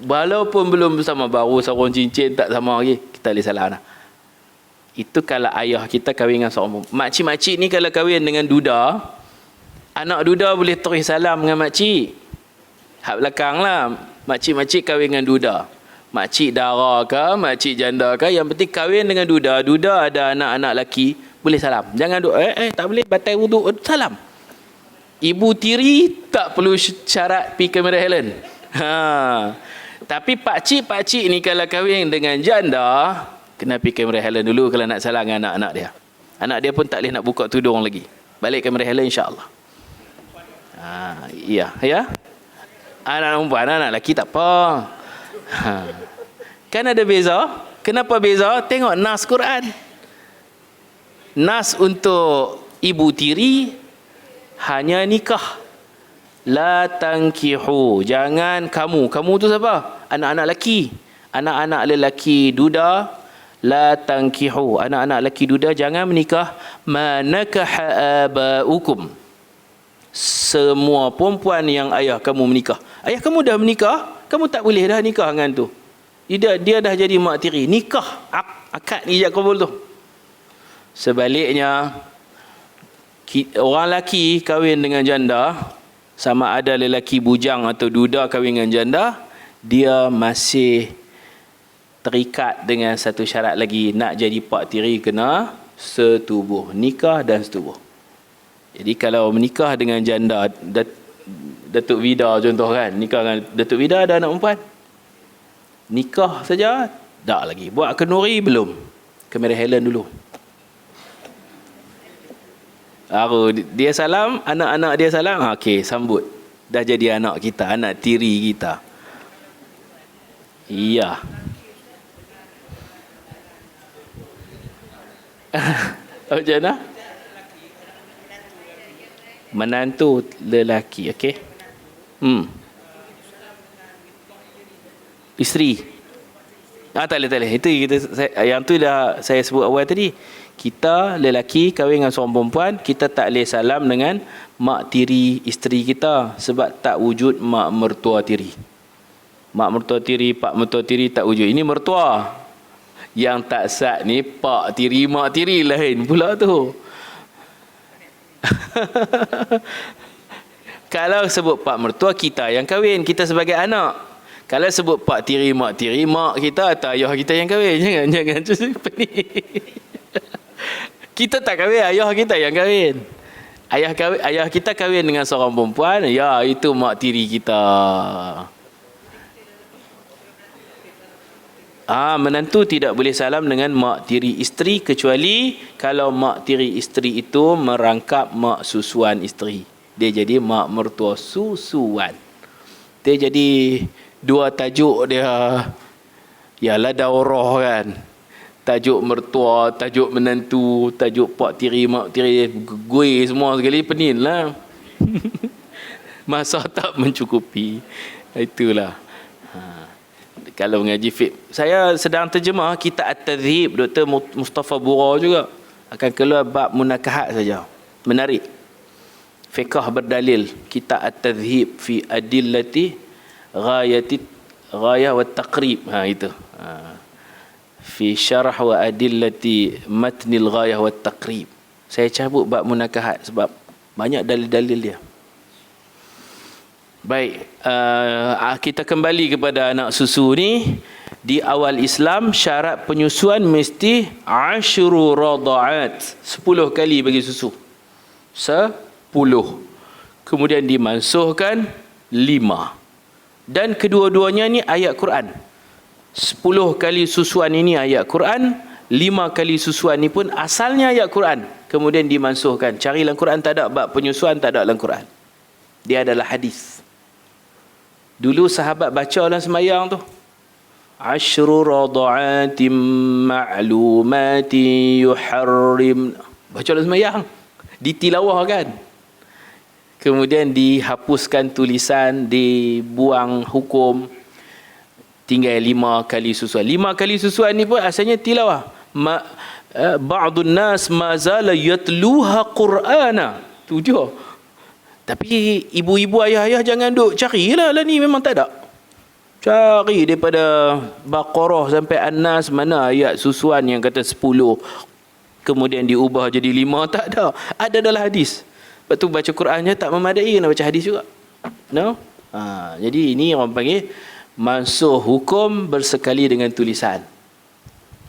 Walaupun belum bersama, baru sarung cincin tak sama lagi, kita boleh salah dah. Itu kalau ayah kita kahwin dengan seorang perempuan. Makcik-makcik ni kalau kahwin dengan duda, anak duda boleh terus salam dengan makcik. Hak belakang lah. Makcik-makcik kahwin dengan duda. Makcik dara ke, makcik janda ke, yang penting kahwin dengan duda. Duda ada anak-anak lelaki, boleh salam. Jangan duk, tak boleh, batal wuduk, salam. Ibu tiri tak perlu syarat pergi kamera Helen. Tapi pakcik-pakcik ni kalau kahwin dengan janda, kena pergi kamera Helen dulu kalau nak salam dengan anak-anak dia. Anak dia pun tak boleh nak buka tudung lagi. Balik kamera Helen insya-Allah. Ya. Anak perempuan, anak lelaki tak apa. Kan ada beza. Kenapa beza? Tengok nas Quran. Nas untuk ibu tiri hanya nikah. La tankihu. Jangan kamu. Kamu tu siapa? Anak-anak lelaki. Anak-anak lelaki duda. La tankihu. Anak-anak lelaki duda jangan menikah. Manakaha abaukum. Semua perempuan yang ayah kamu menikah. Ayah kamu dah menikah, kamu tak boleh dah nikah dengan tu. Dia dah jadi mak tiri. Nikah. Akad ijab kabul tu. Sebaliknya, orang lelaki kahwin dengan janda, sama ada lelaki bujang atau duda kahwin dengan janda, dia masih terikat dengan satu syarat lagi. Nak jadi pak tiri kena setubuh. Nikah dan setubuh. Jadi kalau menikah dengan janda, Datuk Vida contoh kan, nikah dengan Datuk Vida ada anak perempuan. Nikah saja tak lagi. Buat kenduri belum. Kamera Helen dulu. Baru dia salam, anak-anak dia salam, okey, sambut. Dah jadi anak kita, anak tiri kita. Iya. Macam mana? Menantu lelaki, okey. Isteri. Tak boleh. Itu yang tu dah saya sebut awal tadi. Kita lelaki kahwin dengan seorang perempuan, kita tak boleh salam dengan mak tiri isteri kita sebab tak wujud mak mertua tiri. Mak mertua tiri, pak mertua tiri tak wujud. Ini mertua. Yang tak sah ni pak tiri, mak tiri lain pula tu. Kalau sebut pak mertua, kita yang kahwin, kita sebagai anak. Kalau sebut pak tiri, mak kita atau ayah kita yang kahwin. Jangan ni. Kita tak kahwin, ayah kita yang kahwin. Ayah kita kahwin dengan seorang perempuan, ya itu mak tiri kita. Menantu tidak boleh salam dengan mak tiri isteri, kecuali kalau mak tiri isteri itu merangkap mak susuan isteri. Dia jadi mak mertua susuan. Dia jadi dua tajuk dia. Yalah daurah kan. Tajuk mertua, tajuk menantu, tajuk pak tiri, mak tiri, gue semua sekali penin lah. Masa tak mencukupi. Itulah. Kalau mengaji fiqh, saya sedang terjemah kitab At-Tadhib Dr. Mustafa Bura juga. Akan keluar bab munakahat saja. Menarik. Fiqh berdalil. Kitab At-Tadhib fi adillati ghayah wa taqrib. Itu. Fi syarah wa adillati matnil ghayah wa taqrib. Saya cabut bab munakahat sebab banyak dalil-dalil dia. Baik, kita kembali kepada anak susu ni. Di awal Islam, syarat penyusuan mesti 10 rada'at, 10 kali bagi susu. 10. Kemudian dimansuhkan 5. Dan kedua-duanya ni ayat Quran. 10 kali susuan ini ayat Quran, 5 kali susuan ni pun asalnya ayat Quran. Kemudian dimansuhkan. Cari dalam Quran tak ada bab penyusuan, tak ada dalam Quran. Dia adalah hadis. Dulu sahabat baca dalam sembahyang tu. Ashru rada'atim ma'lumatin yuharrim. Baca dalam sembahyang. Ditilawah kan. Kemudian dihapuskan tulisan, dibuang hukum. Tinggal 5 kali susuan. 5 kali susuan ni pun asalnya tilawah. Ba'dun nas ma zala yatluha Qur'ana. Tujuh. Tapi ibu-ibu ayah-ayah jangan duk carilah lah ni, memang tak ada. Cari daripada Baqarah sampai An-Nas, mana ayat susuan yang kata 10 kemudian diubah jadi 5, tak ada. Ada dalam hadis. Lepas tu baca Qurannya tak memadai, kena baca hadis juga. No? Jadi ini orang panggil mansuh hukum bersekali dengan tulisan.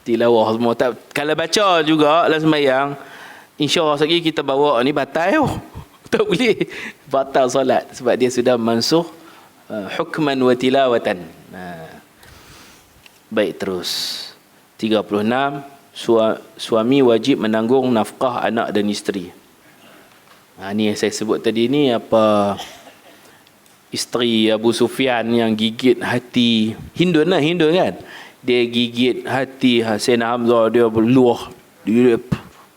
Tilawah semua. Kalau baca juga dalam sembahyang, insya-Allah sekali kita bawa ni batal. Tak boleh. Batal solat sebab dia sudah mansuh hukman wa tilawatan. Baik, terus 36, suami wajib menanggung nafkah anak dan isteri. Ni yang saya sebut tadi ni, apa, isteri Abu Sufyan yang gigit hati Hindun kan, dia gigit hati Sayyidina Hamzah, dia berluah, dia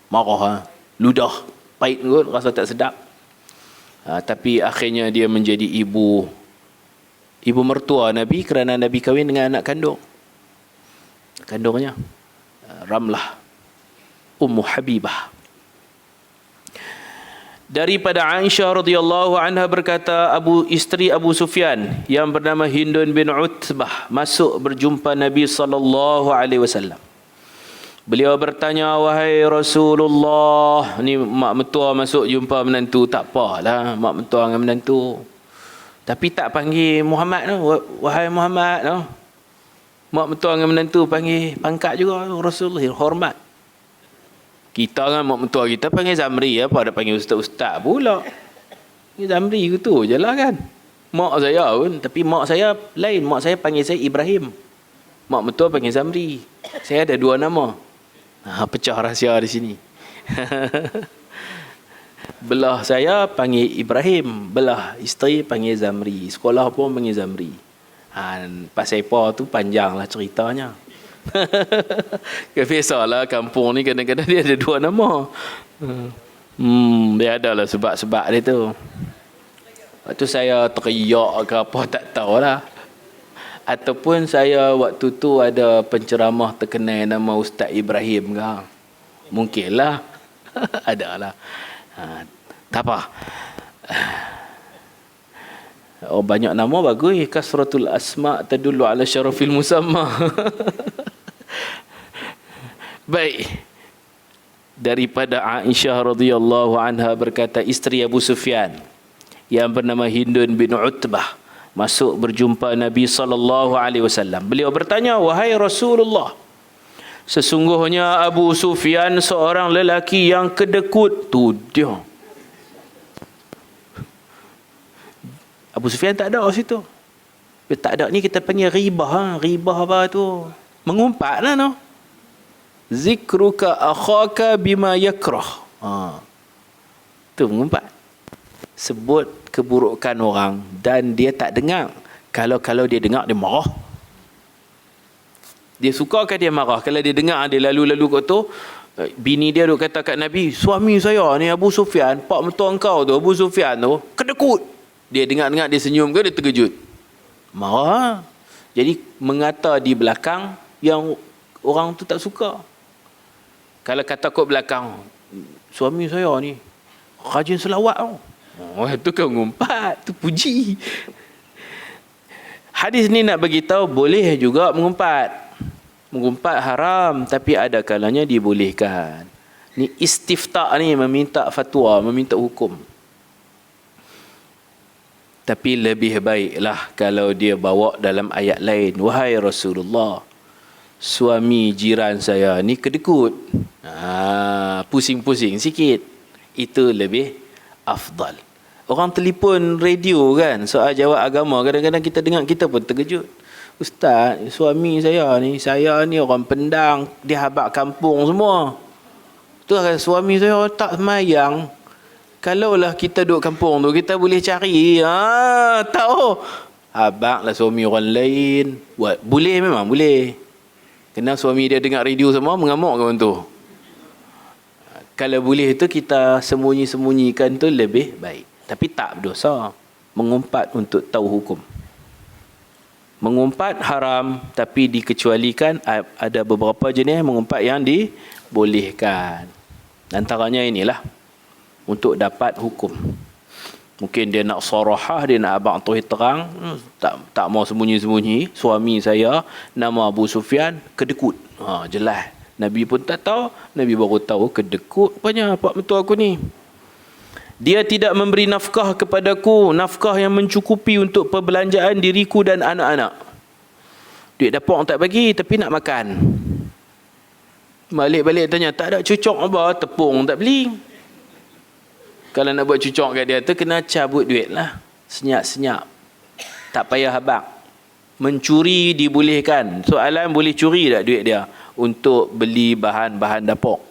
marah, ludah pahit kot, rasa tak sedap. Tapi akhirnya dia menjadi ibu mertua Nabi kerana Nabi kahwin dengan anak kandungnya, Ramlah Ummu Habibah. Daripada Aisyah radhiyallahu anha berkata, isteri Abu Sufyan yang bernama Hindun bin Utbah masuk berjumpa Nabi sallallahu alaihi wasallam. Beliau bertanya, wahai Rasulullah, ni mak mentua masuk jumpa menantu, tak apalah mak mentua dengan menantu. Tapi tak panggil Muhammad tu, wahai Muhammad tu. Mak mentua dengan menantu panggil pangkat juga, Rasulullah, hormat. Kita kan mak mentua kita panggil Zamri, apa ada panggil ustaz-ustaz pula. Ni Zamri gitu je lah kan. Mak saya pun, tapi mak saya lain, mak saya panggil saya Ibrahim. Mak mentua panggil Zamri. Saya ada 2 nama. Pecah rahsia di sini. Belah saya panggil Ibrahim, belah isteri panggil Zamri. Sekolah pun panggil Zamri. Pasal apa tu panjanglah ceritanya. Biasalah kampung ni kadang-kadang dia ada 2 nama. Dia adalah sebab-sebab dia tu. Waktu saya teriak ke apa tak tahulah. Ataupun saya waktu tu ada penceramah terkenal nama Ustaz Ibrahim ke. Mungkinlah. Adalah. Tak apa. Banyak nama bagus. Kasratul asma' tadullu ala syarafil musamma. Baik. Daripada Aisyah radhiyallahu anha berkata, isteri Abu Sufyan yang bernama Hindun bin Utbah masuk berjumpa Nabi sallallahu alaihi wasallam. Beliau bertanya, wahai Rasulullah, sesungguhnya Abu Sufyan seorang lelaki yang kedekut. Tu dia. Abu Sufyan tak ada kat situ. Dia tak ada ni kita panggil ribah. Ribah apa tu? Mengumpat lah no. Zikruka akhaka bima yakrah. Tu mengumpat. Sebut keburukan orang dan dia tak dengar. Kalau dia dengar, dia marah. Dia suka ke dia marah? Kalau dia dengar, dia lalu-lalu kat tu, bini dia duk kata kat Nabi, suami saya ni Abu Sufyan, pak mentua engkau tu Abu Sufyan tu kedekut. Dia dengar-dengar, dia senyum ke, dia terkejut, marah. Jadi mengata di belakang yang orang tu tak suka. Kalau kata kat belakang, suami saya ni rajin selawat tau. Itu kan ngumpat, tu puji. Hadis ni nak bagi tahu boleh juga mengumpat. Mengumpat haram, tapi ada kalanya dibolehkan. Ni istifta' ni, meminta fatwa, meminta hukum. Tapi lebih baiklah kalau dia bawa dalam ayat lain. Wahai Rasulullah, suami jiran saya ni kedekut. Pusing-pusing sikit. Itu lebih afdal. Orang telefon radio kan, soal jawab agama, kadang-kadang kita dengar, kita pun terkejut. Ustaz, suami saya ni orang Pendang, dia habaq kampung semua. Tu suami saya tak semayang. Kalaulah kita duduk kampung tu, kita boleh cari. Tahu. Abang lah suami orang lain. Boleh, memang boleh. Kena suami dia dengar radio semua, mengamuk kawan tu. Kalau boleh tu kita sembunyi-sembunyikan tu lebih baik. Tapi tak berdosa mengumpat untuk tahu hukum. Mengumpat haram, tapi dikecualikan. Ada beberapa jenis mengumpat yang dibolehkan. Antaranya inilah untuk dapat hukum. Mungkin dia nak sarahah, dia nak abang tauhid terang, tak mau sembunyi-sembunyi. Suami saya nama Abu Sufyan, kedekut. Jelas. Nabi pun tak tahu, Nabi baru tahu kedekut. Rupanya pak mentua aku ni. Dia tidak memberi nafkah kepadaku, nafkah yang mencukupi untuk perbelanjaan diriku dan anak-anak. Duit dapur tak bagi, tapi nak makan. Balik-balik tanya, tak ada cucuk apa? Tepung tak beli. Kalau nak buat cucuk kat dia tu, kena cabut duit lah. Senyap-senyap. Tak payah habaq. Mencuri dibolehkan. Soalan, boleh curi tak duit dia untuk beli bahan-bahan dapur?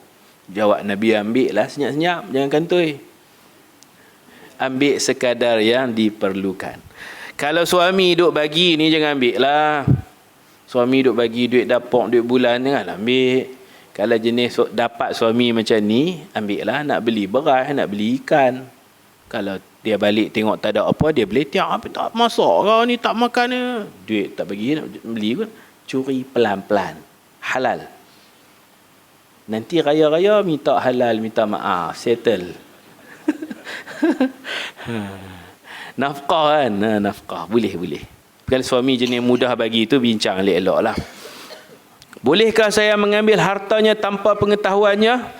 Jawab Nabi, ambil lah senyap-senyap. Jangan kantoi. Ambil sekadar yang diperlukan. Kalau suami duk bagi ni, jangan ambil lah. Suami duk bagi duit dapur, duit bulan, janganlah ambil. Kalau jenis dapat suami macam ni, ambil lah. Nak beli beras, nak beli ikan. Kalau dia balik tengok tak ada apa, dia boleh tiap, tak masak kau ni, tak makan ni. Duit tak bagi, nak beli pun. Curi pelan-pelan. Halal. Nanti raya-raya minta halal, minta maaf. Settle. Nafkah kan? Nafkah. Boleh. Kalau suami jenis mudah bagi tu, bincang elok-elok lah. Bolehkah saya mengambil hartanya tanpa pengetahuannya?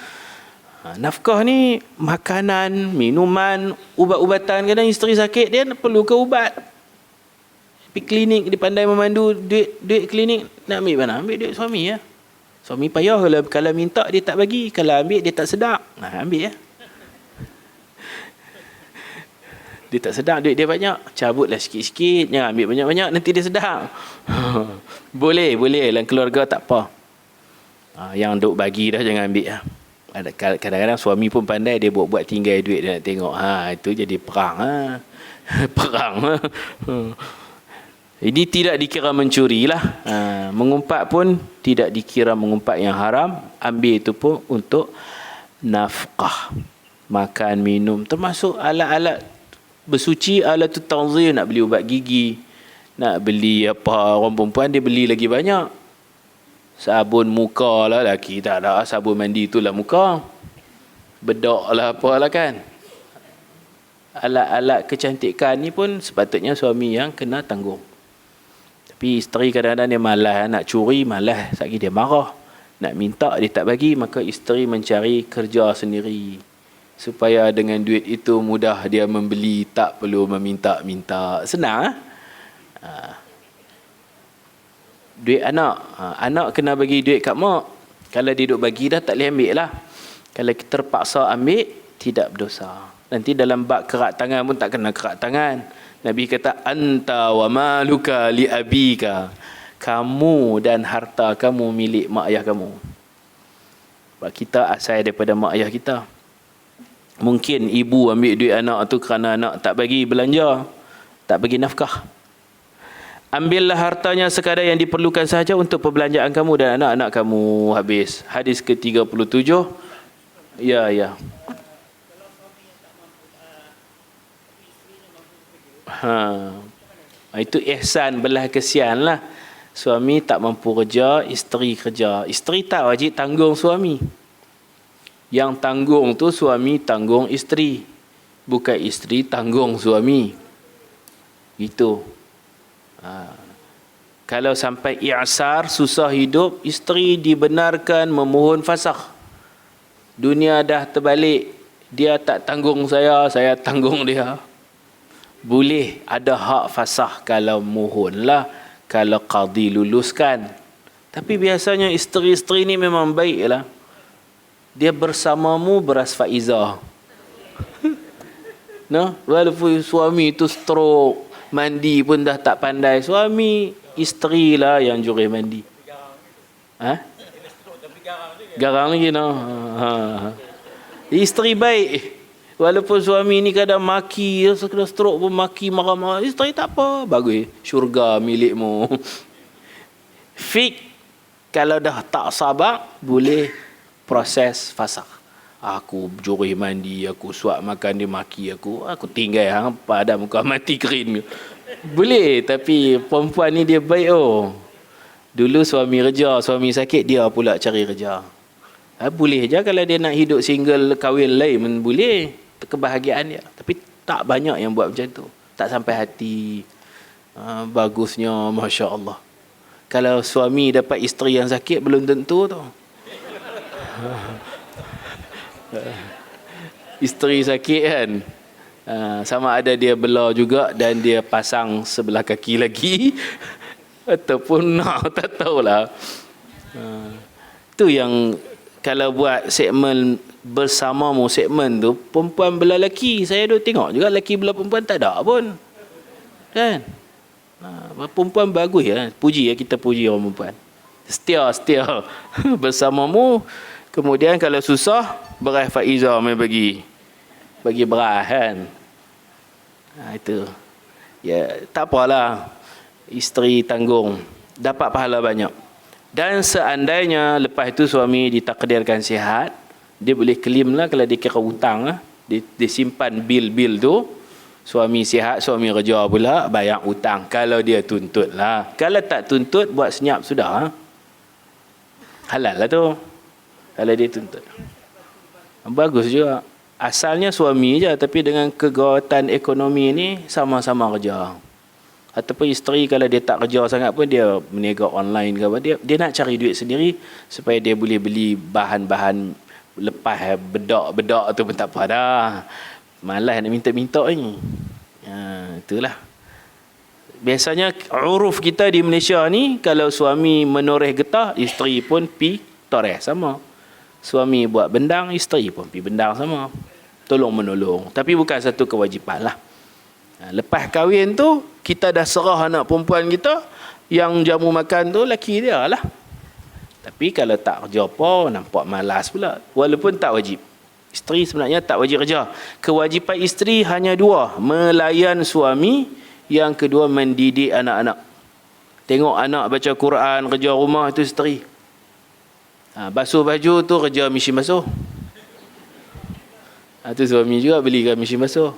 Nafkah ni makanan, minuman, ubat-ubatan. Kadang isteri sakit, dia perlu ke ubat. Pergi klinik, dia pandai memandu, duit klinik nak ambil mana? Ambil duit suami ya. Suami payah kalau minta dia tak bagi, kalau ambil dia tak sedap. Ambil ya. Dia tak sedap, duit dia banyak, cabutlah sikit-sikit, jangan ambil banyak-banyak, nanti dia sedap. Boleh dalam keluarga tak apa. Yang duk bagi dah jangan ambil lah. Kadang-kadang suami pun pandai, dia buat tinggal duit, dia nak tengok. Itu jadi perang. Perang. Ini tidak dikira mencuri lah. Mengumpat pun tidak dikira mengumpat yang haram. Ambil itu pun untuk nafkah. Makan, minum. Termasuk alat-alat bersuci, alat tu tanzim. Nak beli ubat gigi, nak beli apa, orang perempuan dia beli lagi banyak. Sabun muka lah, lelaki tak ada. Sabun mandi tu lah muka. Bedak lah apalah kan. Alat-alat kecantikan ni pun sepatutnya suami yang kena tanggung. Tapi isteri kadang-kadang dia malas, nak curi malas, satgi dia marah. Nak minta dia tak bagi, maka isteri mencari kerja sendiri. Supaya dengan duit itu mudah dia membeli, tak perlu meminta-minta. Senang. Duit anak. Anak kena bagi duit kat mak. Kalau dia duk bagi dah, tak boleh ambil lah. Kalau kita terpaksa ambil, tidak berdosa. Nanti dalam bab kerak tangan pun tak kena kerak tangan. Nabi kata, anta wa maluka li abika. Kamu dan harta kamu milik mak ayah kamu. Sebab kita asal daripada mak ayah kita. Mungkin ibu ambil duit anak tu kerana anak tak bagi belanja, tak bagi nafkah. Ambillah hartanya sekadar yang diperlukan sahaja untuk perbelanjaan kamu dan anak-anak kamu. Habis. Hadis ke-37. Ya. Itu ihsan, belah kesian lah. Suami tak mampu kerja, isteri kerja. Isteri tak wajib tanggung suami. Yang tanggung tu suami tanggung isteri. Bukan isteri tanggung suami. Gitu. Kalau sampai i'sar, susah hidup, isteri dibenarkan memohon fasakh. Dunia dah terbalik. Dia tak tanggung saya tanggung dia. Boleh ada hak fasakh kalau mohon lah. Kalau qadi luluskan. Tapi biasanya isteri-isteri ni memang baik lah. Dia bersamamu beras faizah. No? Walaupun suami tu stroke, mandi pun dah tak pandai. Suami, isteri lah yang jurih mandi. Garang lagi no. Isteri baik. Walaupun suami ni kadang maki, kena stroke pun maki, marah-marah, isteri tak apa, bagus, syurga milikmu. Fik, kalau dah tak sabar, boleh proses fasakh. Aku jurih mandi, aku suap makan, dia maki aku tinggal hang pada muka mati kering. Boleh, tapi perempuan ni dia baik Dulu suami kerja, suami sakit, dia pula cari kerja. Boleh je kalau dia nak hidup single, kahwin lain pun boleh. Kebahagiaan dia. Tapi tak banyak yang buat macam tu. Tak sampai hati. Bagusnya, Masya Allah. Kalau suami dapat isteri yang sakit, belum tentu tu. Isteri sakit kan, sama ada dia belah juga dan dia pasang sebelah kaki lagi ataupun tak tahulah. Tu yang kalau buat segmen bersamamu, segmen tu perempuan belah lelaki, saya duk tengok juga lelaki belah perempuan tak ada pun kan. Perempuan bagus ya, puji ya, kita puji orang perempuan, setia bersamamu. Kemudian kalau susah, beras Faiza mai bagi beras kan. Itu ya, tak apalah, isteri tanggung, dapat pahala banyak. Dan seandainya lepas itu suami ditakdirkan sihat, dia boleh claim lah kalau dia kira hutang lah, dia simpan bil-bil tu. Suami sihat, suami kerja pula, bayar hutang kalau dia tuntut lah. Kalau tak tuntut, buat senyap sudah, halal lah tu kalau dia tuntut. Bagus juga. Asalnya suami je, tapi dengan kegawatan ekonomi ni sama-sama kerja. Ataupun isteri kalau dia tak kerja sangat pun, dia berniaga online ke apa, dia nak cari duit sendiri supaya dia boleh beli bahan-bahan lepas bedak tu pun tak apa dah. Malas nak minta-minta ni. Itulah. Biasanya uruf kita di Malaysia ni, kalau suami menoreh getah, isteri pun pi toreh sama. Suami buat bendang, isteri pun pi bendang sama. Tolong menolong. Tapi bukan satu kewajipan lah. Lepas kahwin tu, kita dah serah anak perempuan kita, yang jamu makan tu laki dia lah. Tapi kalau tak kerja apa, nampak malas pula. Walaupun tak wajib. Isteri sebenarnya tak wajib kerja. Kewajipan isteri hanya dua. Melayan suami. Yang kedua, mendidik anak-anak. Tengok anak baca Quran, kerja rumah, itu isteri. Basuh baju tu kerja mesin basuh. Tu suami juga belikan mesin basuh.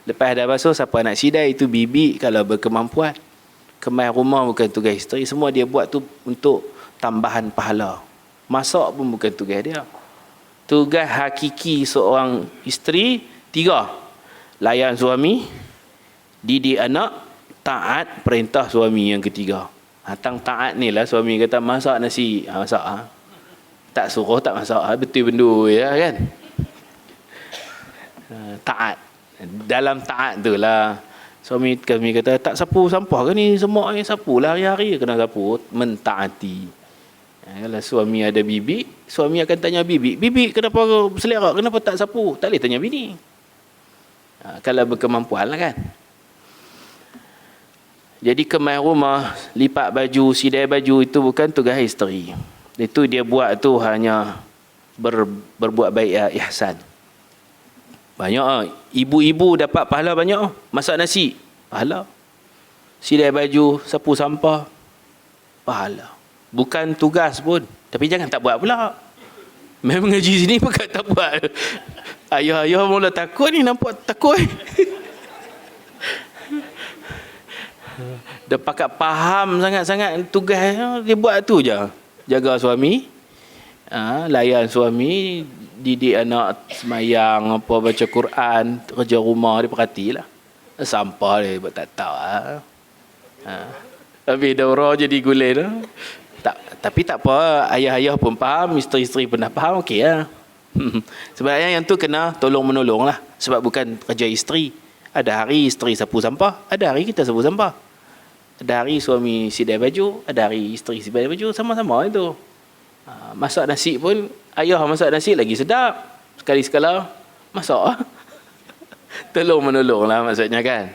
Lepas dah basuh, siapa nak sidai, itu bibi kalau berkemampuan. Kemas rumah bukan tugas isteri. Semua dia buat tu untuk tambahan pahala. Masak pun bukan tugas dia. Tugas hakiki seorang isteri 3. Layan suami, didik anak, taat perintah suami yang ketiga. Tang taat ni lah, suami kata masak nasi, masak. Tak suruh tak masak, betul bendu ya kan. Taat. Dalam taat tu lah, suami kami kata tak sapu sampah ke ni, semua ni sapulah hari-hari, kena sapu, mentaati. Kalau suami ada bibi, suami akan tanya bibi, kenapa berselerak, kenapa tak sapu? Tak boleh tanya bini. Kalau berkemampuan lah kan. Jadi kemas rumah, lipat baju, sidai baju, itu bukan tugas isteri. Itu dia buat tu hanya berbuat baik, ihsan. Banyak ibu-ibu dapat pahala banyak. Masak nasi, pahala. Sidai baju, sapu sampah, pahala. Bukan tugas pun. Tapi jangan tak buat pula. Memang ngaji sini bukan tak buat. Ayah-ayah mula takut ni, nampak takut. Dia pakat faham sangat-sangat tugas dia buat tu je. Jaga suami, layan suami, didik anak semayang, apa, baca Quran, kerja rumah dia perhatilah. Sampah dia buat tak tahu. Tapi daurah jadi gulai tu. Tapi tak apa, ayah-ayah pun faham, isteri-isteri pun dah faham, okey lah. Sebenarnya yang tu kena tolong-menolong lah. Sebab bukan kerja isteri. Ada hari isteri sapu sampah, ada hari kita sapu sampah. Ada hari suami sidai baju, ada hari isteri sidai baju, sama-sama itu. Masak nasi pun, ayah masak nasi lagi sedap. Sekali-sekala masak. Tolong-menolong lah maksudnya kan.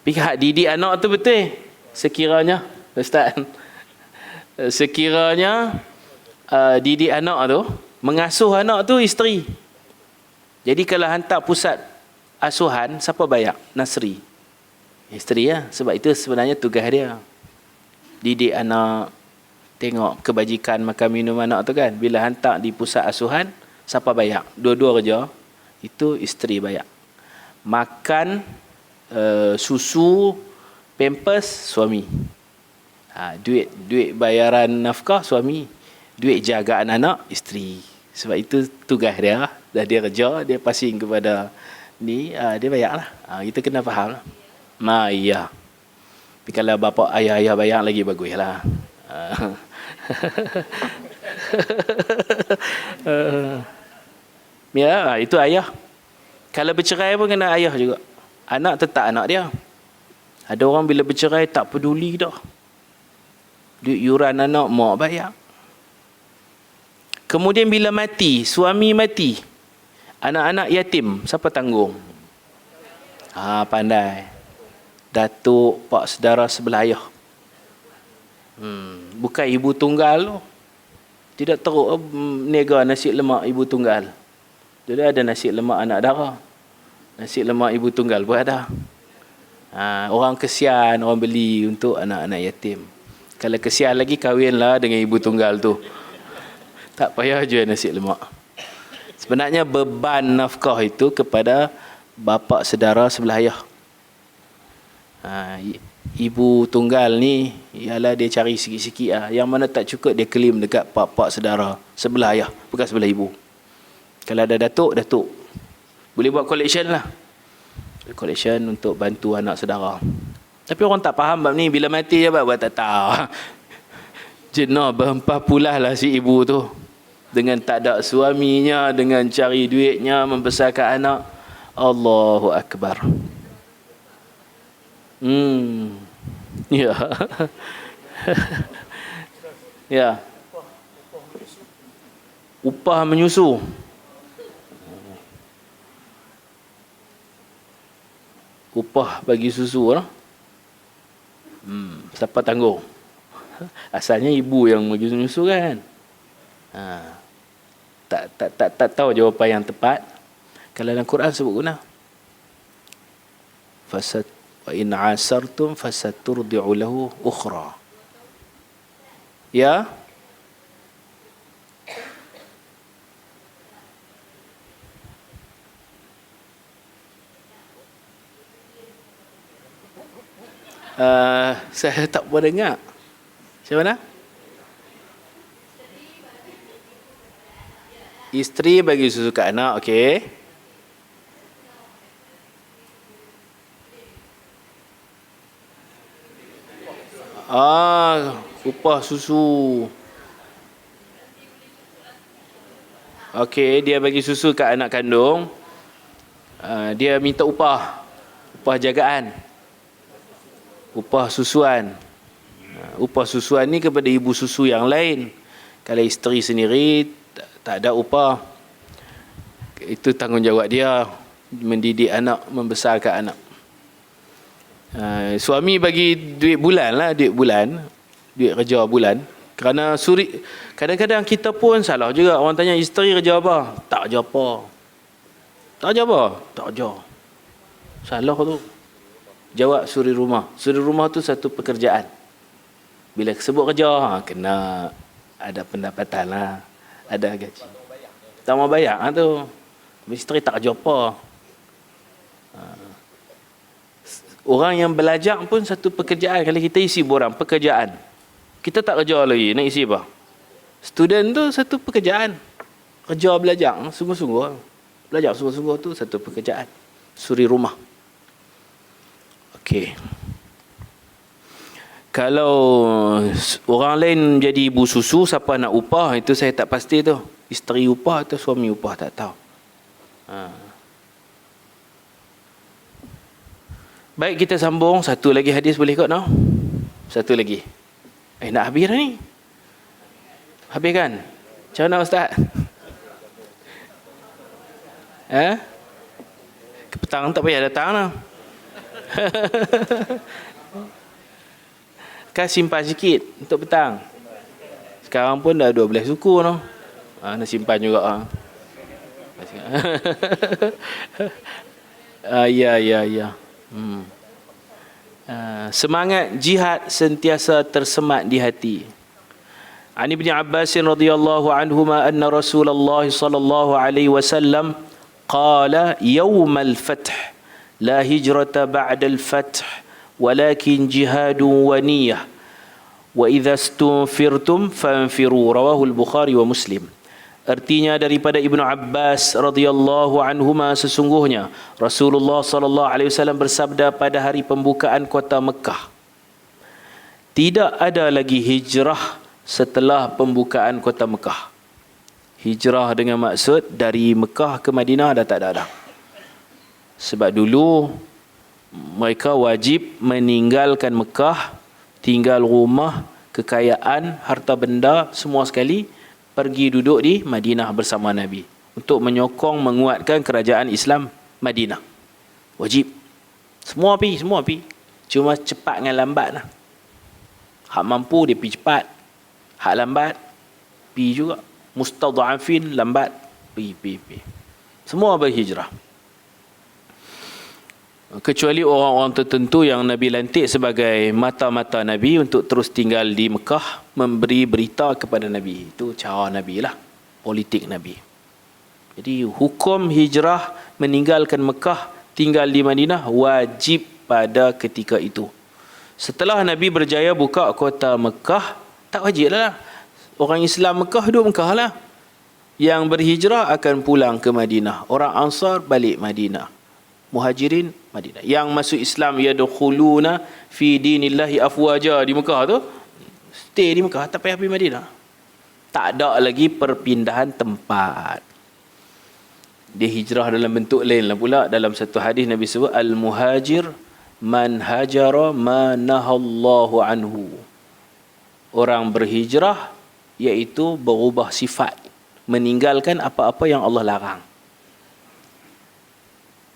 Pihak didik anak tu betul. Sekiranya Ustaz, sekiranya didik anak tu, mengasuh anak tu isteri. Jadi kalau hantar pusat asuhan, siapa bayar? Nasri. Isteri lah. Sebab itu sebenarnya tugas dia. Didik anak, tengok kebajikan makan minum anak tu kan. Bila hantar di pusat asuhan, siapa bayar? Dua-dua kerja. Itu isteri bayar. Makan, susu, pampers, suami. Duit bayaran nafkah, suami. Duit jagaan anak, isteri. Sebab itu tugas dia. Dah dia kerja, dia passing kepada ni, dia bayar lah. Kita kena faham lah. Ya. Tapi kalau bapa ayah bayar lagi bagus lah. Ya, itu ayah. Kalau bercerai pun kena ayah juga. Anak tetap anak dia. Ada orang bila bercerai tak peduli dah. Duit yuran anak mak bayar. Kemudian bila mati, suami mati, anak-anak yatim, siapa tanggung? Pandai. Datuk, pak saudara sebelah ayah. Bukan ibu tunggal tu. Tidak teruk nega nasi lemak ibu tunggal. Jadi ada nasi lemak anak dara. Nasi lemak ibu tunggal pun ada. Orang kesian, orang beli untuk anak-anak yatim. Kalau kesian lagi, kahwinlah dengan ibu tunggal tu. Tak payah jual nasi lemak. Sebenarnya beban nafkah itu kepada bapa saudara sebelah ayah. Ibu tunggal ni ialah dia cari sikit-sikit lah. Yang mana tak cukup dia claim dekat pak-pak saudara sebelah ayah, bukan sebelah ibu. Kalau ada datuk boleh buat collection lah. Collection untuk bantu anak saudara. Tapi orang tak faham bab ni. Bila mati je buat tak tahu. Jenah berhempah pulah lah si ibu tu. Dengan tak ada suaminya, dengan cari duitnya, membesarkan anak. Allahu Akbar. Ya. Ya. Upah menyusu. Upah bagi susu lah. Siapa tanggung? Asalnya ibu yang bagi susu kan. Tak tahu jawapan yang tepat. Kalau dalam Quran sebut guna. Wa in asartum fasaturdi'u lahu ukhra. Ya. Saya tak pernah dengar. Macam mana? Isteri bagi susu ke anak, okey. Upah susu. Okey, dia bagi susu ke anak kandung. Dia minta upah jagaan. Upah susuan. Upah susuan ni kepada ibu susu yang lain. Kalau isteri sendiri tak ada upah. Itu tanggungjawab dia mendidik anak, membesarkan anak. Suami bagi duit bulan lah, duit kerja bulan. Kerana kadang-kadang kita pun salah juga. Orang tanya isteri kerja apa? Tak kerja apa. Tak kerja. Salah tu. Jawab suri rumah. Suri rumah tu satu pekerjaan. Bila sebut kerja, kena ada pendapatan lah. Ada gaji. Tak mau bayar tu. Isteri tak kerja apa. Orang yang belajar pun satu pekerjaan. Kalau kita isi borang, pekerjaan. Kita tak kerja lagi, nak isi apa? Student tu satu pekerjaan. Kerja belajar, sungguh-sungguh. Belajar sungguh-sungguh tu satu pekerjaan. Suri rumah. Okey. Kalau orang lain jadi ibu susu, siapa nak upah, itu saya tak pasti tu. Isteri upah atau suami upah, tak tahu. Baik, kita sambung. Satu lagi hadis boleh kot, no? Satu lagi. Nak habis dah ni? Habis kan? Macam mana Ustaz? Ke petang tak payah datang lah. Kan simpan sikit untuk petang. Sekarang pun dah 12 suku, no? Nak simpan juga. Ya, ya, ya. Semangat jihad sentiasa tersemat di hati. An Ibn Abbas radhiyallahu anhuma anna Rasulullah sallallahu alaihi wasallam qala yawm al-fath la hijrata ba'da al-fath walakin jihadun wa niyyah wa idza stunfirtum fanfiru rawahu al-Bukhari wa Muslim. Artinya daripada Ibnu Abbas radhiyallahu anhuma, sesungguhnya Rasulullah sallallahu alaihi wasallam bersabda pada hari pembukaan kota Mekah, tidak ada lagi hijrah setelah pembukaan kota Mekah. Hijrah dengan maksud dari Mekah ke Madinah dah tak ada dah. Sebab dulu mereka wajib meninggalkan Mekah, tinggal rumah, kekayaan, harta benda semua sekali, pergi duduk di Madinah bersama Nabi untuk menyokong, menguatkan kerajaan Islam Madinah. Wajib. Semua pi. Cuma cepat dengan lambat lah. Hak mampu dia pergi cepat. Hak lambat pergi juga. Mustadhafin lambat pergi. Semua berhijrah. Kecuali orang-orang tertentu yang Nabi lantik sebagai mata-mata Nabi untuk terus tinggal di Mekah, memberi berita kepada Nabi. Itu cara Nabi lah, politik Nabi. Jadi hukum hijrah meninggalkan Mekah, tinggal di Madinah wajib pada ketika itu. Setelah Nabi berjaya buka kota Mekah, tak wajib lah. Orang Islam Mekah duduk Mekah lah. Yang berhijrah akan pulang ke Madinah. Orang Ansar balik Madinah. Muhajirin Madinah. Yang masuk Islam yadkhuluna fi dinillahi afwaja di Mekah tu, stay di Mekah, tak payah pergi Madinah. Tak ada lagi perpindahan tempat. Dia hijrah dalam bentuk lain lah pula. Dalam satu hadis Nabi sebut al-muhajir man hajara ma nahallahu anhu. Orang berhijrah iaitu berubah sifat, meninggalkan apa-apa yang Allah larang.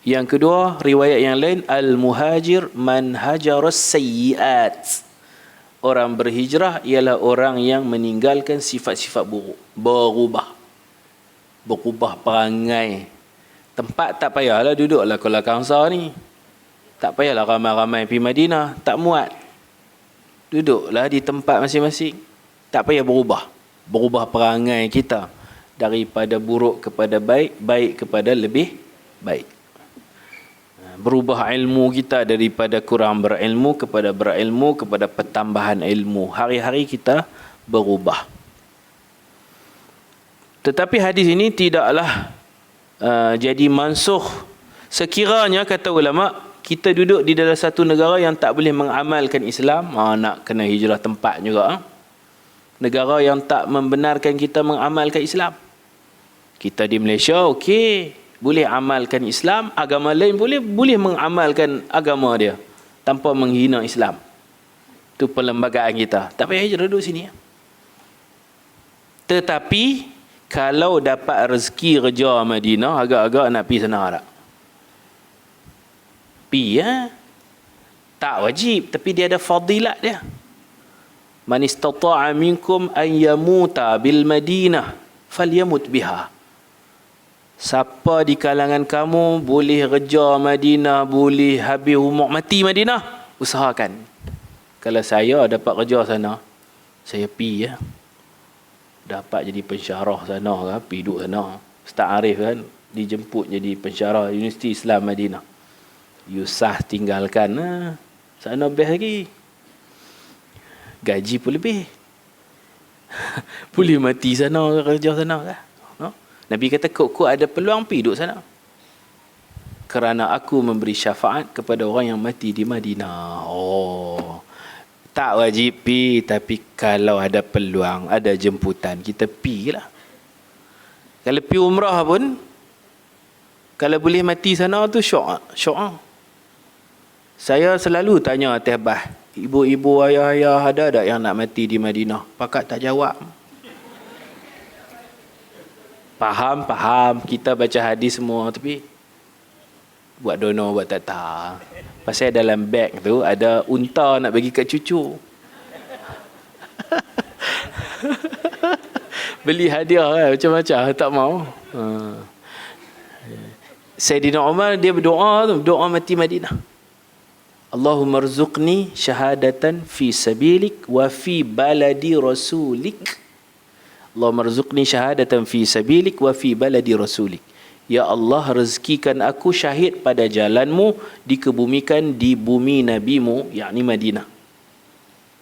Yang kedua, riwayat yang lain, al-muhajir man hajaras sayyiat. Orang berhijrah ialah orang yang meninggalkan sifat-sifat buruk, berubah perangai. Tempat tak payahlah duduklah Kuala Kangsar ni. Tak payahlah ramai-ramai pergi Madinah, tak muat. Duduklah di tempat masing-masing. Tak payah berubah perangai kita daripada buruk kepada baik, baik kepada lebih baik. Berubah ilmu kita daripada kurang berilmu kepada berilmu, kepada pertambahan ilmu. Hari-hari kita berubah. Tetapi hadis ini tidaklah jadi mansuh. Sekiranya, kata ulama, kita duduk di dalam satu negara yang tak boleh mengamalkan Islam, nak kena hijrah tempat juga. Negara yang tak membenarkan kita mengamalkan Islam. Kita di Malaysia, okey, boleh amalkan Islam, agama lain boleh mengamalkan agama dia tanpa menghina Islam. Itu perlembagaan kita. Tak payah hijrah duduk sini. Tetapi kalau dapat rezeki kerja Madinah, agak-agak nak pergi sana tak? Pergi tak wajib, tapi dia ada fadilat dia. Man istata'a minkum an yamuta bil Madinah falyamut biha. Siapa di kalangan kamu boleh kerja Madinah, boleh habis umur mati Madinah, usahakan. Kalau saya dapat kerja sana, saya pergi dapat jadi pensyarah sana kan, pergi duduk sana. Ustaz Arif kan dijemput jadi pensyarah Universiti Islam Madinah. Yusah tinggalkan sana best lagi. Gaji pun lebih. Boleh mati sana, kerja sana kan. Nabi kata, kok ada peluang pergi duduk sana. Kerana aku memberi syafaat kepada orang yang mati di Madinah. Tak wajib pergi, tapi kalau ada peluang, ada jemputan, kita pergilah. Kalau pergi umrah pun, kalau boleh mati sana tu syok. Saya selalu tanya atas bah, ibu-ibu, ayah-ayah, ada tak yang nak mati di Madinah? Pakat tak jawab. Faham, kita baca hadis semua, tapi buat dono, buat tata. Pasal dalam beg tu ada unta nak bagi kat cucu. Beli hadiah kan, macam-macam, tak mau. Sayyidina Umar dia berdoa tu, doa mati Madinah. Allahumma rzuqni syahadatan fi sabilik wa fi baladi rasulik. Allahumma rzuqni syahadatan fi sabilik wa fi baladi rasulik. Ya Allah, rezekikan aku syahid pada jalanmu, dikebumikan di bumi nabimu, yakni Madinah.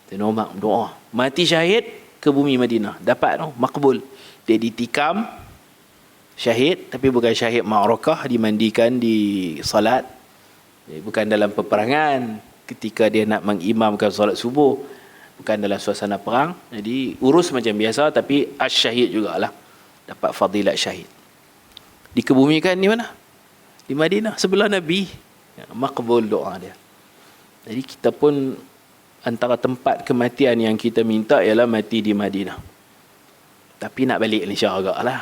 Sayyidina Umar doa, mati syahid ke bumi Madinah, dapat tu, makbul. Dia ditikam syahid, tapi bukan syahid ma'rakah, dimandikan di salat. Bukan dalam peperangan ketika dia nak mengimamkan solat subuh, bukan dalam suasana perang. Jadi urus macam biasa, tapi as-syahid jugalah, dapat fadilat syahid. Dikebumikan di mana? Di Madinah, sebelah Nabi. Makbul doa dia. Jadi kita pun antara tempat kematian yang kita minta ialah mati di Madinah. Tapi nak balik Malaysia agak lah.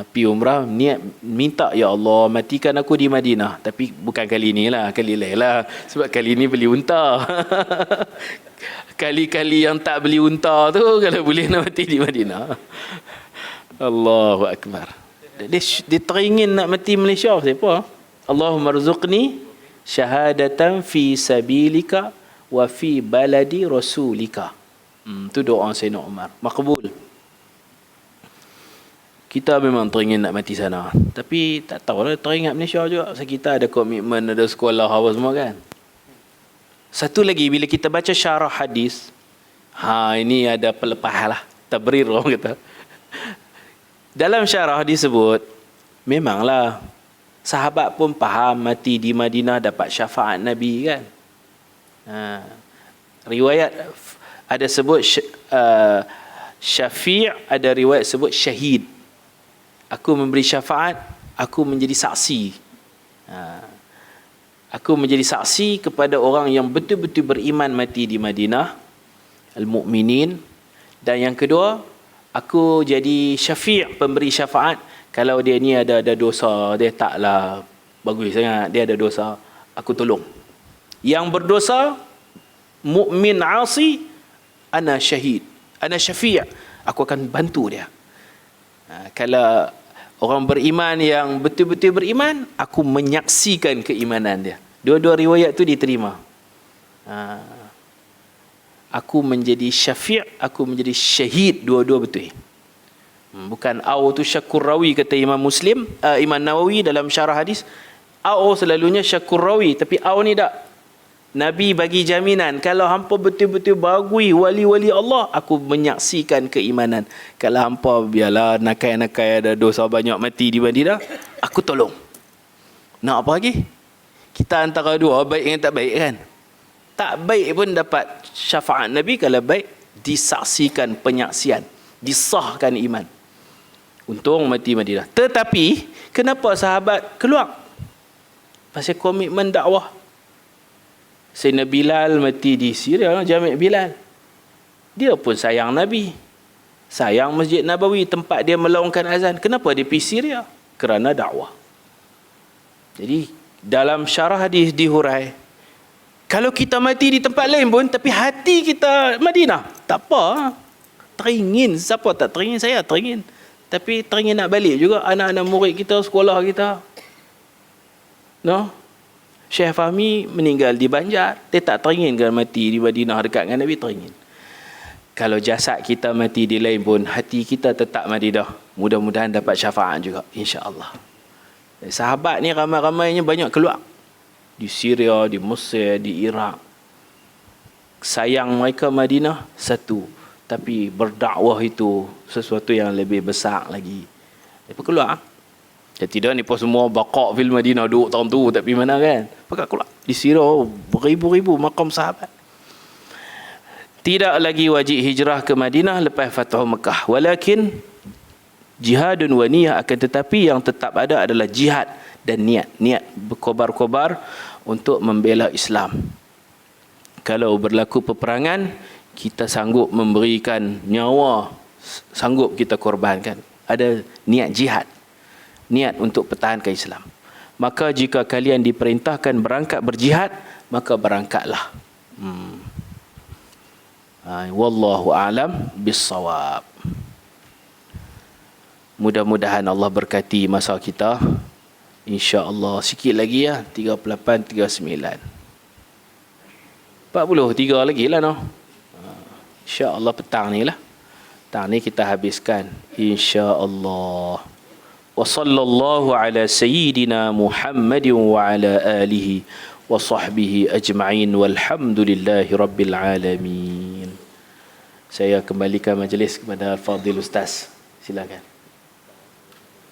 Pi umrah, niat minta, ya Allah matikan aku di Madinah. Tapi bukan kali ni lah, kali lain lah. Sebab kali ni beli unta. Kali-kali yang tak beli unta tu, kalau boleh nak mati di Madinah. Allahu Akbar. Dia teringin nak mati Malaysia, siapa? Allahumma rzuqni syahadatan fi sabilika wa fi baladi rasulika. Tu doa Sayyidina Umar, makbul. Kita memang teringin nak mati sana, tapi tak tahu lah, teringat Malaysia juga. So, kita ada komitmen, ada sekolah apa semua kan. Satu lagi, bila kita baca syarah hadis, ini ada pelepah lah, tabrir orang kata. Dalam syarah disebut, memanglah sahabat pun faham mati di Madinah dapat syafaat Nabi kan. Riwayat ada sebut syafi', ada riwayat sebut syahid. Aku memberi syafaat, aku menjadi saksi. Aku menjadi saksi kepada orang yang betul-betul beriman mati di Madinah, al-mu'minin. Dan yang kedua, aku jadi syafi', pemberi syafaat. Kalau dia ni ada dosa, dia taklah bagus sangat, dia ada dosa, aku tolong. Yang berdosa, mukmin asi, ana syahid, ana syafi', aku akan bantu dia. Kalau orang beriman yang betul-betul beriman, aku menyaksikan keimanan dia. Dua-dua riwayat tu diterima. Aku menjadi syafi', aku menjadi syahid, dua-dua betul. Bukan au tu syakur rawi, kata Imam Muslim, Imam Nawawi dalam syarah hadis. Au selalunya syakur rawi, tapi au ni tak. Nabi bagi jaminan, kalau hampa betul-betul bagui wali-wali Allah, aku menyaksikan keimanan. Kalau hampa biarlah nakai-nakai, ada dosa banyak, mati di Madinah, aku tolong. Nak apa lagi? Kita antara dua, baik dengan tak baik kan? Tak baik pun dapat syafaat Nabi, kalau baik disaksikan penyaksian, disahkan iman. Untung mati Madinah. Tetapi kenapa sahabat keluar? Pasal komitmen dakwah. Sayyidina Bilal mati di Syria, Jami' Bilal. Dia pun sayang Nabi, sayang Masjid Nabawi, tempat dia melaungkan azan. Kenapa dia pergi Syria? Kerana dakwah. Jadi dalam syarah hadis dihurai, kalau kita mati di tempat lain pun, tapi hati kita Madinah, tak apa. Teringin, siapa tak teringin? Saya teringin. Tapi teringin nak balik juga anak-anak murid kita, sekolah kita. No? Syekh Fahmi meninggal di Banjar, dia tak teringin kan mati di Madinah dekat dengan Nabi, teringin. Kalau jasad kita mati di lain pun, hati kita tetap Madinah. Mudah-mudahan dapat syafaat juga, insya-Allah. Sahabat ni ramai-ramainya banyak keluar di Syria, di Mesir, di Iraq. Sayang mereka Madinah satu, tapi berdakwah itu sesuatu yang lebih besar lagi. Mereka keluar. Ya tidak, ni pun semua baqa' fil Madinah, duduk tahun tu tapi mana kan. Pakat keluar di Syria, beribu-ribu makam sahabat. Tidak lagi wajib hijrah ke Madinah lepas Fathu Mekah. Walakin jihadun wa niyah, akan tetapi yang tetap ada adalah jihad dan niat. Niat berkobar-kobar untuk membela Islam. Kalau berlaku peperangan, kita sanggup memberikan nyawa, sanggup kita korbankan. Ada niat jihad, niat untuk pertahankan Islam. Maka jika kalian diperintahkan berangkat berjihad, maka berangkatlah. Wallahu a'lam bissawab. Mudah-mudahan Allah berkati masa kita. InsyaAllah. Sikit lagi ya. 38, 39. 43 lagi lah noh. InsyaAllah petang ni lah. Petang ni kita habiskan. InsyaAllah. Wa sallallahu ala sayyidina Muhammadin wa ala alihi wa sahbihi ajma'in walhamdulillahi rabbil alamin. Saya kembalikan majlis kepada Al-Fadhil Ustaz. Silakan.